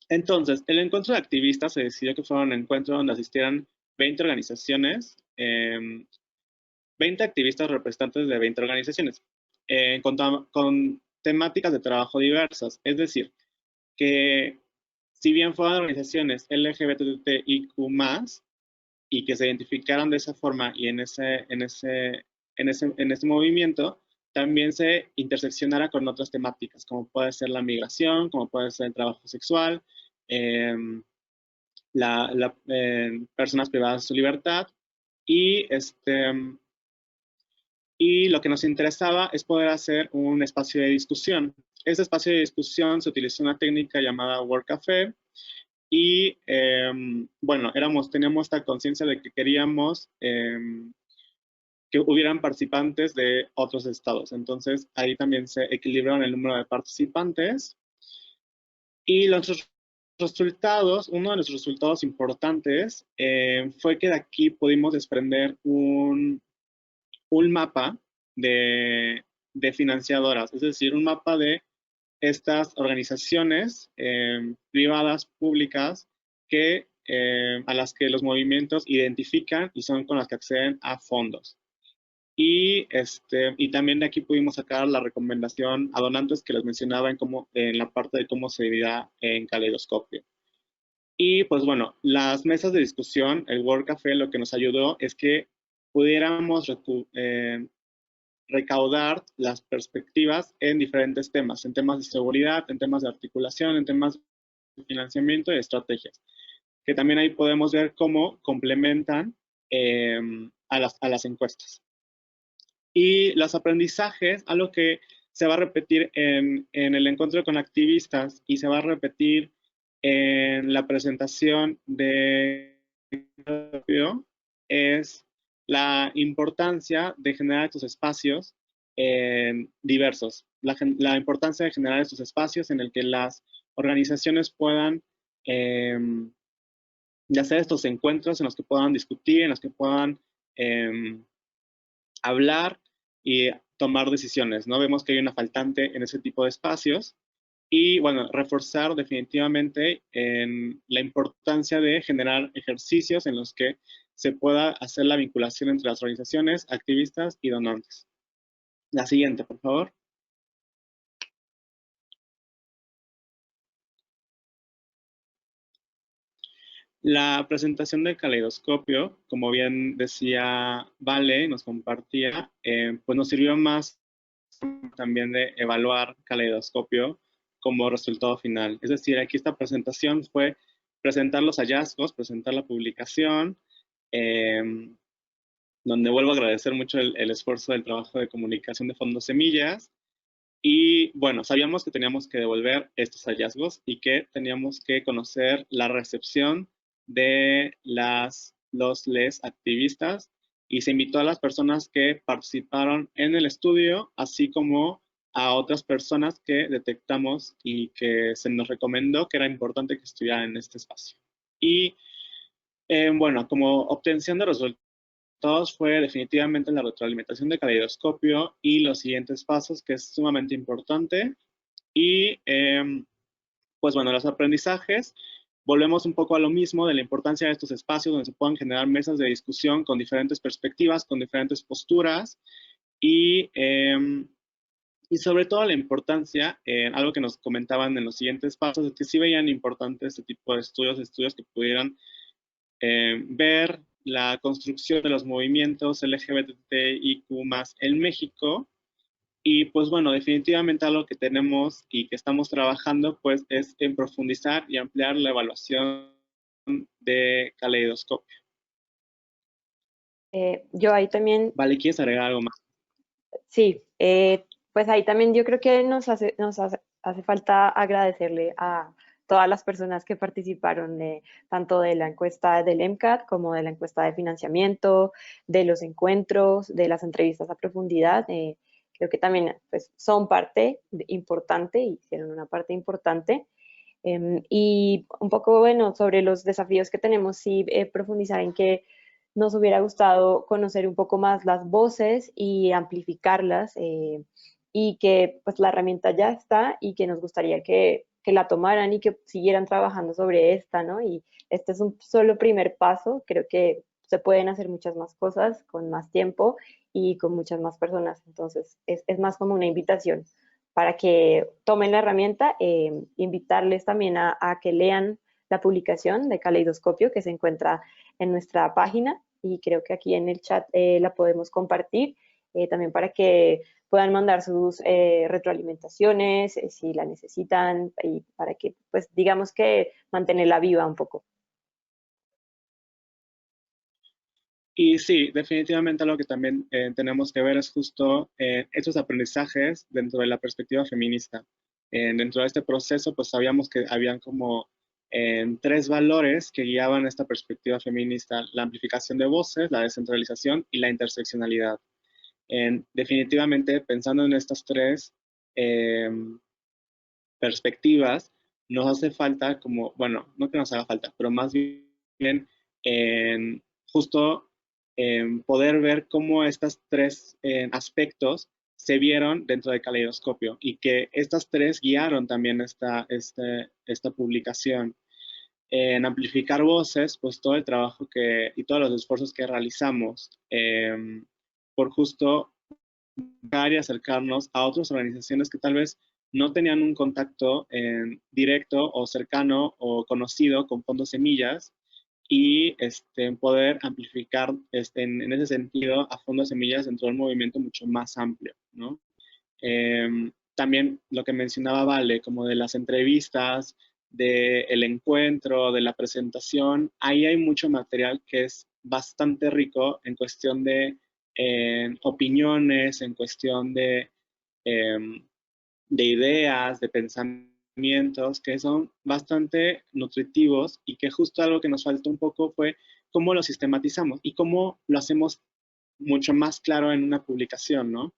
Entonces, el encuentro de activistas se decidió que fuera un encuentro donde asistieran 20 organizaciones, 20 activistas representantes de 20 organizaciones, con temáticas de trabajo diversas. Es decir, que si bien fueran organizaciones LGBTIQ+, y que se identificaran de esa forma y en ese movimiento, también se interseccionara con otras temáticas, como puede ser la migración, como puede ser el trabajo sexual, personas privadas de su libertad, y, y lo que nos interesaba es poder hacer un espacio de discusión. Ese espacio de discusión se utilizó una técnica llamada Work Café, y bueno, teníamos esta conciencia de que queríamos que hubieran participantes de otros estados. Entonces, ahí también se equilibraron el número de participantes. Y los resultados, uno de los resultados importantes fue que de aquí pudimos desprender un mapa de financiadoras, es decir, un mapa de estas organizaciones privadas, públicas, a las que los movimientos identifican y son con las que acceden a fondos. Y también de aquí pudimos sacar la recomendación a donantes que les mencionaba en la parte de cómo se dividía en Caleidoscopio. Y pues bueno, las mesas de discusión, el World Café, lo que nos ayudó es que pudiéramos recaudar las perspectivas en diferentes temas, en temas de seguridad, en temas de articulación, en temas de financiamiento y estrategias, que también ahí podemos ver cómo complementan a las encuestas. Y los aprendizajes, algo que se va a repetir en el encuentro con activistas y se va a repetir en la presentación de es la importancia de generar estos espacios diversos, la importancia de generar estos espacios en el que las organizaciones puedan hacer estos encuentros en los que puedan discutir, en los que puedan hablar y tomar decisiones, ¿no? Vemos que hay una faltante en ese tipo de espacios y, bueno, reforzar definitivamente en la importancia de generar ejercicios en los que se pueda hacer la vinculación entre las organizaciones, activistas y donantes. La siguiente, por favor. La presentación del caleidoscopio, como bien decía Vale, nos compartía, pues nos sirvió más también de evaluar Caleidoscopio como resultado final. Es decir, aquí esta presentación fue presentar los hallazgos, presentar la publicación, donde vuelvo a agradecer mucho el esfuerzo del trabajo de comunicación de Fondo Semillas. Y bueno, sabíamos que teníamos que devolver estos hallazgos y que teníamos que conocer la recepción de les activistas, y se invitó a las personas que participaron en el estudio, así como a otras personas que detectamos y que se nos recomendó que era importante que estuvieran en este espacio. Y bueno, como obtención de resultados fue definitivamente la retroalimentación de Caleidoscopio y los siguientes pasos, que es sumamente importante. Y pues bueno, los aprendizajes, volvemos un poco a lo mismo de la importancia de estos espacios donde se puedan generar mesas de discusión con diferentes perspectivas, con diferentes posturas, y sobre todo la importancia, algo que nos comentaban en los siguientes pasos, es que sí veían importante este tipo de estudios que pudieran ver la construcción de los movimientos LGBTIQ+ en México. Y pues bueno, definitivamente algo que tenemos y que estamos trabajando pues es en profundizar y ampliar la evaluación de Caleidoscopio. Yo ahí también, Vale, ¿quieres agregar algo más? sí, pues ahí también yo creo que hace falta agradecerle a todas las personas que participaron tanto de la encuesta del MCAT como de la encuesta de financiamiento, de los encuentros, de las entrevistas a profundidad. Creo que también pues, son parte importante, hicieron una parte importante. Y un poco, bueno, sobre los desafíos que tenemos, sí, profundizar en que nos hubiera gustado conocer un poco más las voces y amplificarlas, y que pues la herramienta ya está y que nos gustaría que la tomaran y que siguieran trabajando sobre esta, ¿no? Y este es un solo primer paso, creo que se pueden hacer muchas más cosas con más tiempo y con muchas más personas, entonces es más como una invitación para que tomen la herramienta, invitarles también a que lean la publicación de Caleidoscopio que se encuentra en nuestra página, y creo que aquí en el chat la podemos compartir, también para que puedan mandar sus retroalimentaciones si la necesitan, y para que pues digamos que mantenerla viva un poco. Y sí, definitivamente lo que también tenemos que ver es justo estos aprendizajes dentro de la perspectiva feminista. Dentro de este proceso, pues sabíamos que habían como 3 valores que guiaban esta perspectiva feminista: la amplificación de voces, la descentralización y la interseccionalidad. Definitivamente, pensando en estas 3 perspectivas, nos hace falta como, bueno, no que nos haga falta, pero más bien justo poder ver cómo estos 3 aspectos se vieron dentro de Caleidoscopio, y que estas 3 guiaron también esta publicación. En amplificar voces, pues todo el trabajo y todos los esfuerzos que realizamos por justo buscar y acercarnos a otras organizaciones que tal vez no tenían un contacto directo o cercano o conocido con Fondo Semillas, y poder amplificar en ese sentido a Fondo Semillas dentro de un movimiento mucho más amplio, ¿no? También lo que mencionaba Vale, como de las entrevistas, del encuentro, de la presentación, ahí hay mucho material que es bastante rico en cuestión de opiniones, en cuestión de ideas, de pensamientos, que son bastante nutritivos, y que justo algo que nos faltó un poco fue cómo lo sistematizamos y cómo lo hacemos mucho más claro en una publicación, ¿no?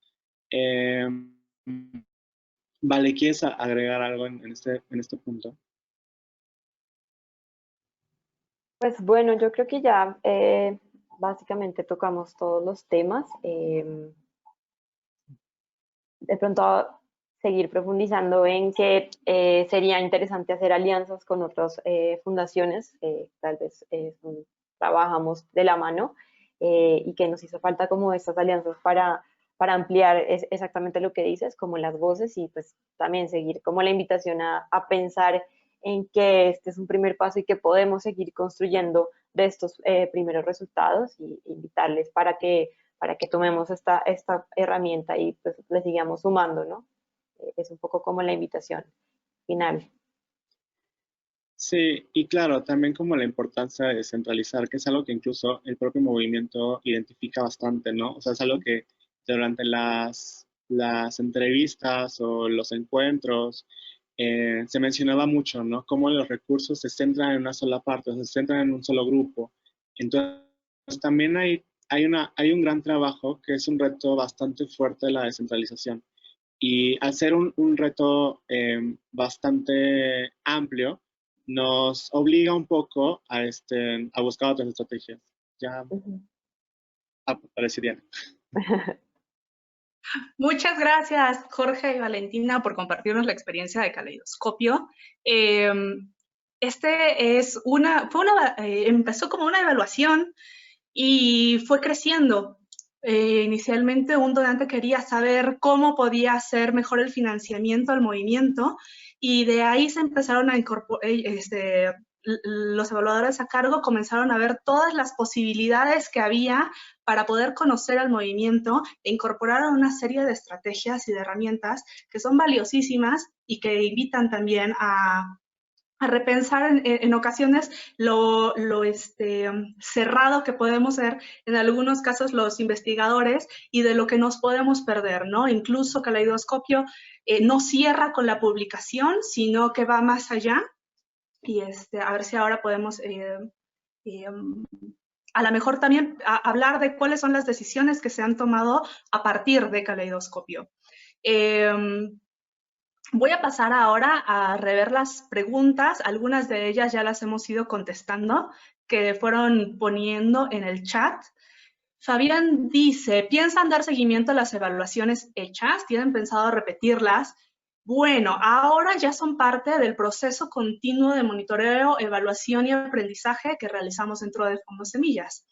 Vale, ¿quieres agregar algo en este punto? Pues bueno, yo creo que ya básicamente tocamos todos los temas. De pronto seguir profundizando en que sería interesante hacer alianzas con otras fundaciones, tal vez trabajamos de la mano, y que nos hizo falta como estas alianzas para ampliar exactamente lo que dices, como las voces, y pues también seguir como la invitación a pensar en que este es un primer paso y que podemos seguir construyendo de estos primeros resultados, y invitarles para que para que tomemos esta herramienta y pues le sigamos sumando, ¿no? Es un poco como la invitación final. Sí, y claro, también como la importancia de descentralizar, que es algo que incluso el propio movimiento identifica bastante, ¿no? O sea, es algo que durante las entrevistas o los encuentros se mencionaba mucho, ¿no? Cómo los recursos se centran en una sola parte, o se centran en un solo grupo. Entonces, también hay un gran trabajo que es un reto bastante fuerte de la descentralización. Y al ser un reto bastante amplio, nos obliga un poco a buscar otras estrategias. Ya aparecerían. Muchas gracias, Jorge y Valentina, por compartirnos la experiencia de Caleidoscopio. Empezó como una evaluación y fue creciendo. Inicialmente un donante quería saber cómo podía hacer mejor el financiamiento al movimiento y de ahí se empezaron a incorporar, los evaluadores a cargo comenzaron a ver todas las posibilidades que había para poder conocer al movimiento e incorporar una serie de estrategias y de herramientas que son valiosísimas y que invitan también a repensar en ocasiones lo cerrado que podemos ser en algunos casos los investigadores y de lo que nos podemos perder, ¿no? Incluso Caleidoscopio no cierra con la publicación, sino que va más allá y a ver si ahora podemos a lo mejor también hablar de cuáles son las decisiones que se han tomado a partir de Caleidoscopio. Voy a pasar ahora a rever las preguntas. Algunas de ellas ya las hemos ido contestando, que fueron poniendo en el chat. Fabián dice, ¿piensan dar seguimiento a las evaluaciones hechas? ¿Tienen pensado repetirlas? Bueno, ahora ya son parte del proceso continuo de monitoreo, evaluación y aprendizaje que realizamos dentro de Fondos Semillas.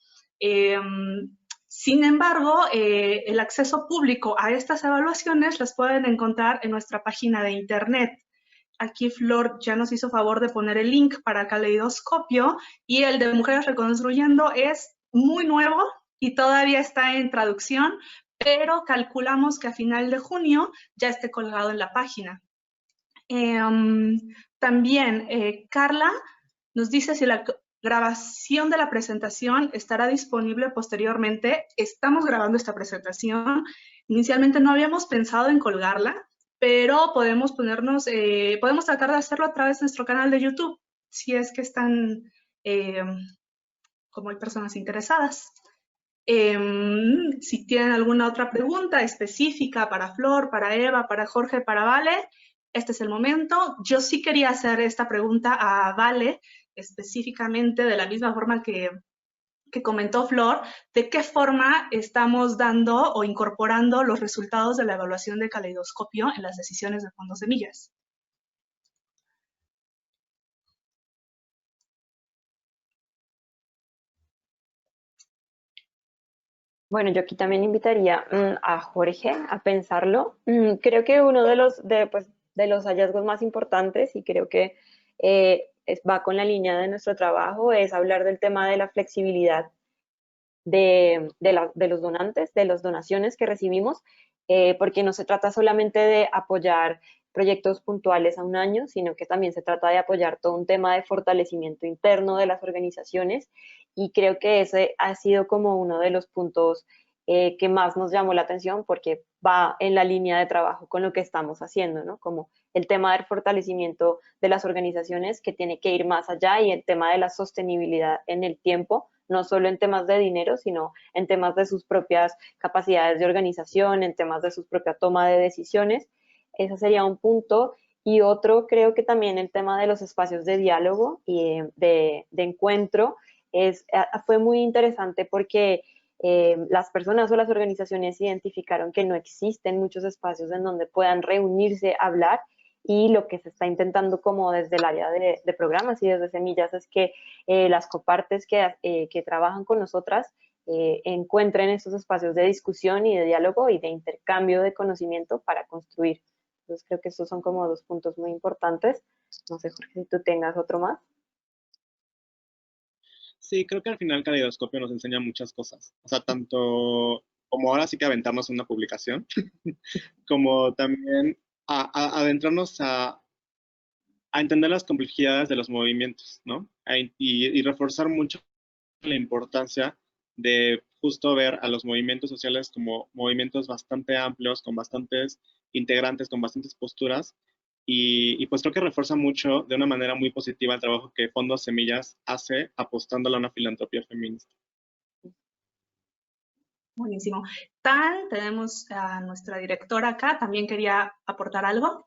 Sin embargo, el acceso público a estas evaluaciones las pueden encontrar en nuestra página de internet. Aquí Flor ya nos hizo favor de poner el link para Caleidoscopio y el de Mujeres Reconstruyendo es muy nuevo y todavía está en traducción, pero calculamos que a final de junio ya esté colgado en la página. También Carla nos dice si la grabación de la presentación estará disponible posteriormente. Estamos grabando esta presentación. Inicialmente no habíamos pensado en colgarla, pero podemos podemos tratar de hacerlo a través de nuestro canal de YouTube, si es que están, como hay personas interesadas. Si tienen alguna otra pregunta específica para Flor, para Eva, para Jorge, para Vale, este es el momento. Yo sí quería hacer esta pregunta a Vale, específicamente de la misma forma que comentó Flor, de qué forma estamos dando o incorporando los resultados de la evaluación de Caleidoscopio en las decisiones de Fondos Semillas. Bueno, yo aquí también invitaría a Jorge a pensarlo. Creo que uno de los hallazgos más importantes, y creo que va con la línea de nuestro trabajo, es hablar del tema de la flexibilidad de los donantes, de las donaciones que recibimos, porque no se trata solamente de apoyar proyectos puntuales a un año, sino que también se trata de apoyar todo un tema de fortalecimiento interno de las organizaciones, y creo que ese ha sido como uno de los puntos que más nos llamó la atención, porque va en la línea de trabajo con lo que estamos haciendo, ¿no? Como el tema del fortalecimiento de las organizaciones, que tiene que ir más allá, y el tema de la sostenibilidad en el tiempo, no solo en temas de dinero, sino en temas de sus propias capacidades de organización, en temas de su propia toma de decisiones. Ese sería un punto. Y otro, creo que también el tema de los espacios de diálogo y de encuentro fue muy interesante, porque las personas o las organizaciones identificaron que no existen muchos espacios en donde puedan reunirse, hablar, y lo que se está intentando como desde el área de programas y desde Semillas es que las copartes que trabajan con nosotras encuentren estos espacios de discusión y de diálogo y de intercambio de conocimiento para construir. Entonces creo que estos son como dos puntos muy importantes. No sé, Jorge, si tú tengas otro más. Sí, creo que al final Caleidoscopio nos enseña muchas cosas. O sea, tanto como ahora sí que aventarnos una publicación, como también adentrarnos a entender las complejidades de los movimientos, ¿no? Y reforzar mucho la importancia de justo ver a los movimientos sociales como movimientos bastante amplios, con bastantes integrantes, con bastantes posturas, y pues creo que refuerza mucho de una manera muy positiva el trabajo que Fondos Semillas hace apostándole a una filantropía feminista. Buenísimo. Tan, tenemos a nuestra directora acá, también quería aportar algo.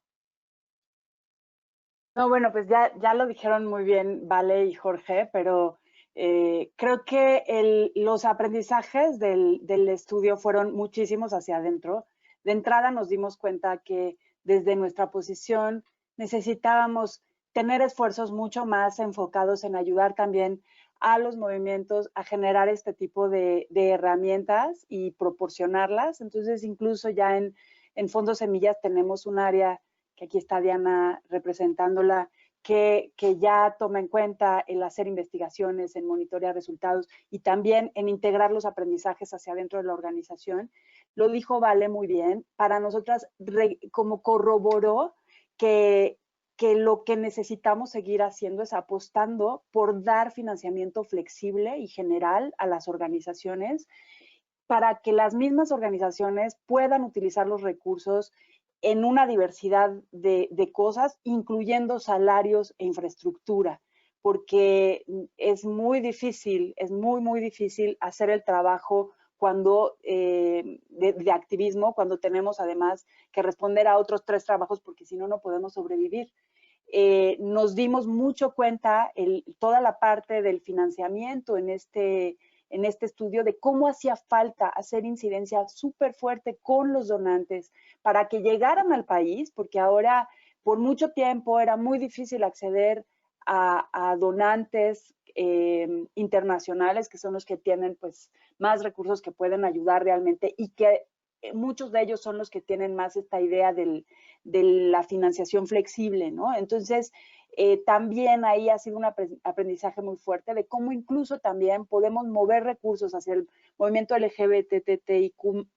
No, bueno, pues ya lo dijeron muy bien Vale y Jorge, pero creo que los aprendizajes del estudio fueron muchísimos hacia adentro. De entrada nos dimos cuenta que desde nuestra posición necesitábamos tener esfuerzos mucho más enfocados en ayudar también a los movimientos a generar este tipo de herramientas y proporcionarlas. Entonces, incluso ya en Fondos Semillas tenemos un área que aquí está Diana representándola, que ya toma en cuenta el hacer investigaciones, en monitorear resultados y también en integrar los aprendizajes hacia adentro de la organización. Lo dijo Vale muy bien. Para nosotras, como corroboró que lo que necesitamos seguir haciendo es apostando por dar financiamiento flexible y general a las organizaciones para que las mismas organizaciones puedan utilizar los recursos en una diversidad de cosas, incluyendo salarios e infraestructura, porque es muy difícil hacer el trabajo cuando de activismo, cuando tenemos además que responder a otros 3 trabajos, porque si no, no podemos sobrevivir. Nos dimos mucho cuenta toda la parte del financiamiento en este estudio de cómo hacía falta hacer incidencia súper fuerte con los donantes para que llegaran al país, porque ahora por mucho tiempo era muy difícil acceder a donantes internacionales, que son los que tienen pues más recursos que pueden ayudar realmente y que muchos de ellos son los que tienen más esta idea de la financiación flexible, ¿no? Entonces, también ahí ha sido un aprendizaje muy fuerte de cómo incluso también podemos mover recursos hacia el movimiento LGBTIQ+,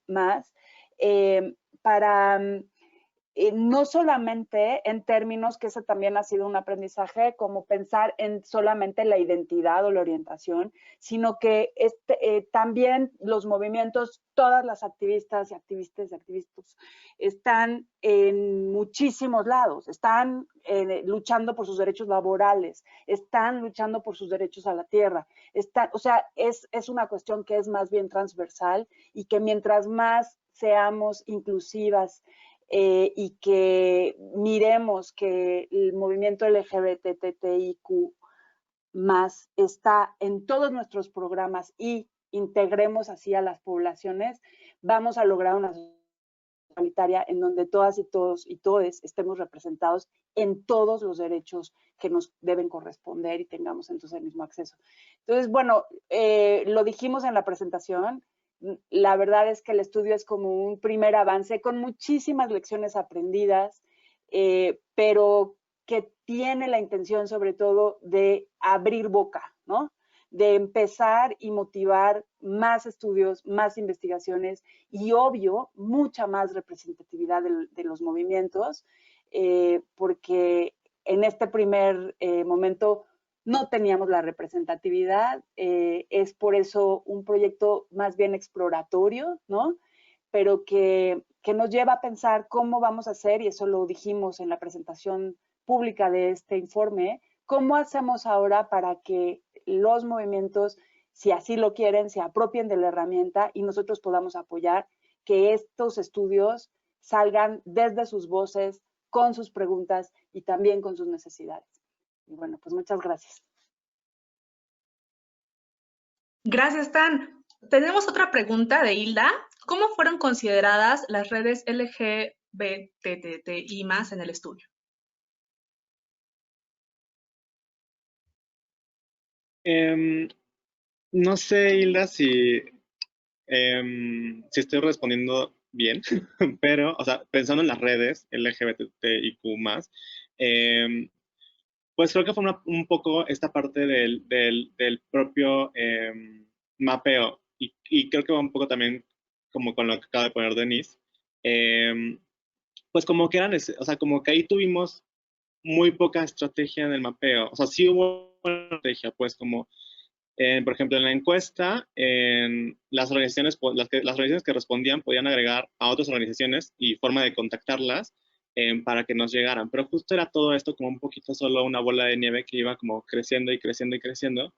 para no solamente en términos, que ese también ha sido un aprendizaje, como pensar en solamente la identidad o la orientación, sino que también los movimientos, todas las activistas y activistas están en muchísimos lados, están luchando por sus derechos laborales, están luchando por sus derechos a la tierra, o sea, es una cuestión que es más bien transversal y que mientras más seamos inclusivas, y que miremos que el movimiento LGBTIQ más está en todos nuestros programas y integremos así a las poblaciones, vamos a lograr una sociedad igualitaria en donde todas y todos y todes estemos representados en todos los derechos que nos deben corresponder y tengamos entonces el mismo acceso. Entonces, bueno, lo dijimos en la presentación, la verdad es que el estudio es como un primer avance con muchísimas lecciones aprendidas, pero que tiene la intención sobre todo de abrir boca, ¿no? De empezar y motivar más estudios, más investigaciones y, obvio, mucha más representatividad de los movimientos, porque en este primer momento no teníamos la representatividad, es por eso un proyecto más bien exploratorio, ¿no? Pero que nos lleva a pensar cómo vamos a hacer, y eso lo dijimos en la presentación pública de este informe, cómo hacemos ahora para que los movimientos, si así lo quieren, se apropien de la herramienta y nosotros podamos apoyar que estos estudios salgan desde sus voces, con sus preguntas y también con sus necesidades. Y bueno, pues muchas gracias. Gracias, Tan. Tenemos otra pregunta de Hilda. ¿Cómo fueron consideradas las redes LGBTI+ en el estudio? No sé, Hilda, si estoy respondiendo bien, pero, o sea, pensando en las redes LGBTIQ+, pues creo que fue un poco esta parte del propio mapeo y creo que va un poco también como con lo que acaba de poner Denise, pues como que eran, o sea, como que ahí tuvimos muy poca estrategia en el mapeo. O sea, sí hubo una estrategia, pues como, por ejemplo, en la encuesta, en las organizaciones, las organizaciones que respondían podían agregar a otras organizaciones y forma de contactarlas para que nos llegaran. Pero justo era todo esto como un poquito solo una bola de nieve que iba como creciendo y creciendo y creciendo.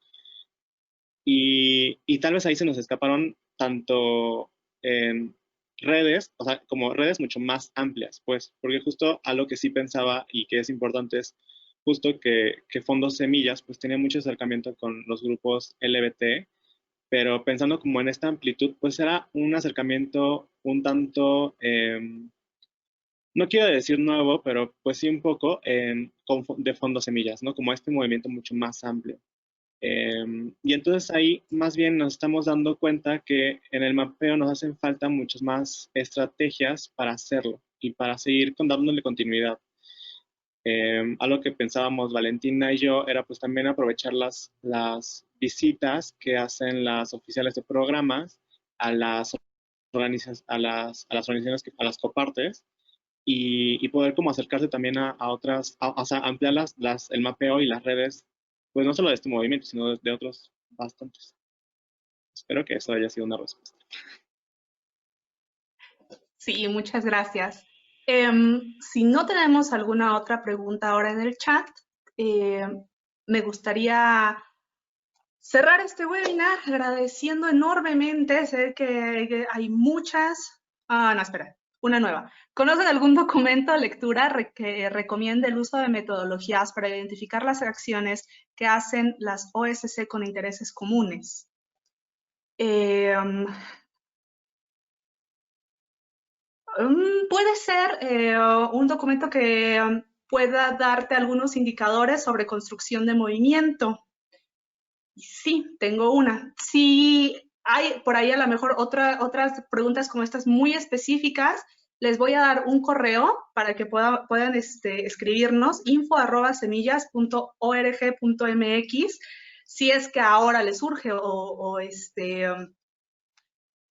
Y tal vez ahí se nos escaparon tanto en redes, o sea, como redes mucho más amplias, pues, porque justo algo que sí pensaba y que es importante es justo que Fondos Semillas, pues, tenía mucho acercamiento con los grupos LGBT, pero pensando como en esta amplitud, pues era un acercamiento un tanto, no quiero decir nuevo, pero pues sí un poco de Fondos Semillas, ¿no? Como este movimiento mucho más amplio. Y entonces ahí más bien nos estamos dando cuenta que en el mapeo nos hacen falta muchas más estrategias para hacerlo y para seguir dándole continuidad. Algo que pensábamos Valentina y yo era pues también aprovechar las visitas que hacen las oficiales de programas a las organizaciones, a las copartes y poder como acercarse también a otras, o sea, ampliar el mapeo y las redes, pues no solo de este movimiento, sino de otros bastantes. Espero que eso haya sido una respuesta. Sí, muchas gracias. Si no tenemos alguna otra pregunta ahora en el chat, me gustaría cerrar este webinar agradeciendo enormemente. Sé que hay muchas. No, espera, una nueva. ¿Conocen algún documento o lectura que recomiende el uso de metodologías para identificar las acciones que hacen las OSC con intereses comunes? Puede ser un documento que pueda darte algunos indicadores sobre construcción de movimiento. Sí, tengo una. Si hay por ahí a lo mejor otras preguntas como estas muy específicas, les voy a dar un correo para que puedan escribirnos info@semillas.org.mx si es que ahora les surge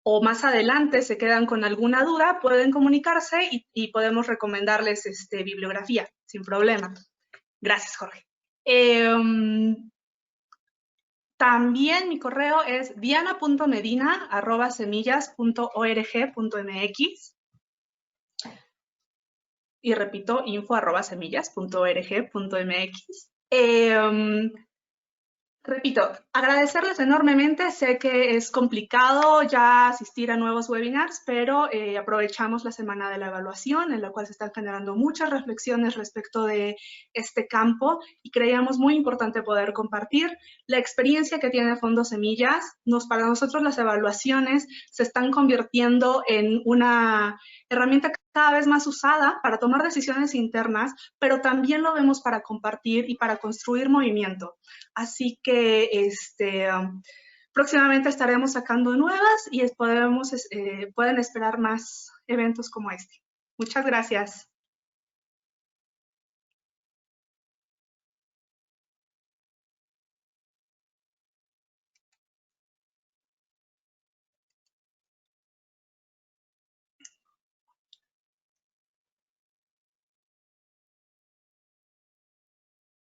o más adelante se quedan con alguna duda, pueden comunicarse y podemos recomendarles bibliografía sin problema. Gracias, Jorge. También mi correo es diana.medina@semillas.org.mx y repito, info@semillas.org.mx. Repito, agradecerles enormemente. Sé que es complicado ya asistir a nuevos webinars, pero aprovechamos la semana de la evaluación, en la cual se están generando muchas reflexiones respecto de este campo y creíamos muy importante poder compartir la experiencia que tiene Fondos Semillas. Para nosotros las evaluaciones se están convirtiendo en una herramienta cada vez más usada para tomar decisiones internas, pero también lo vemos para compartir y para construir movimiento. Así que próximamente estaremos sacando nuevas y pueden esperar más eventos como este. Muchas gracias.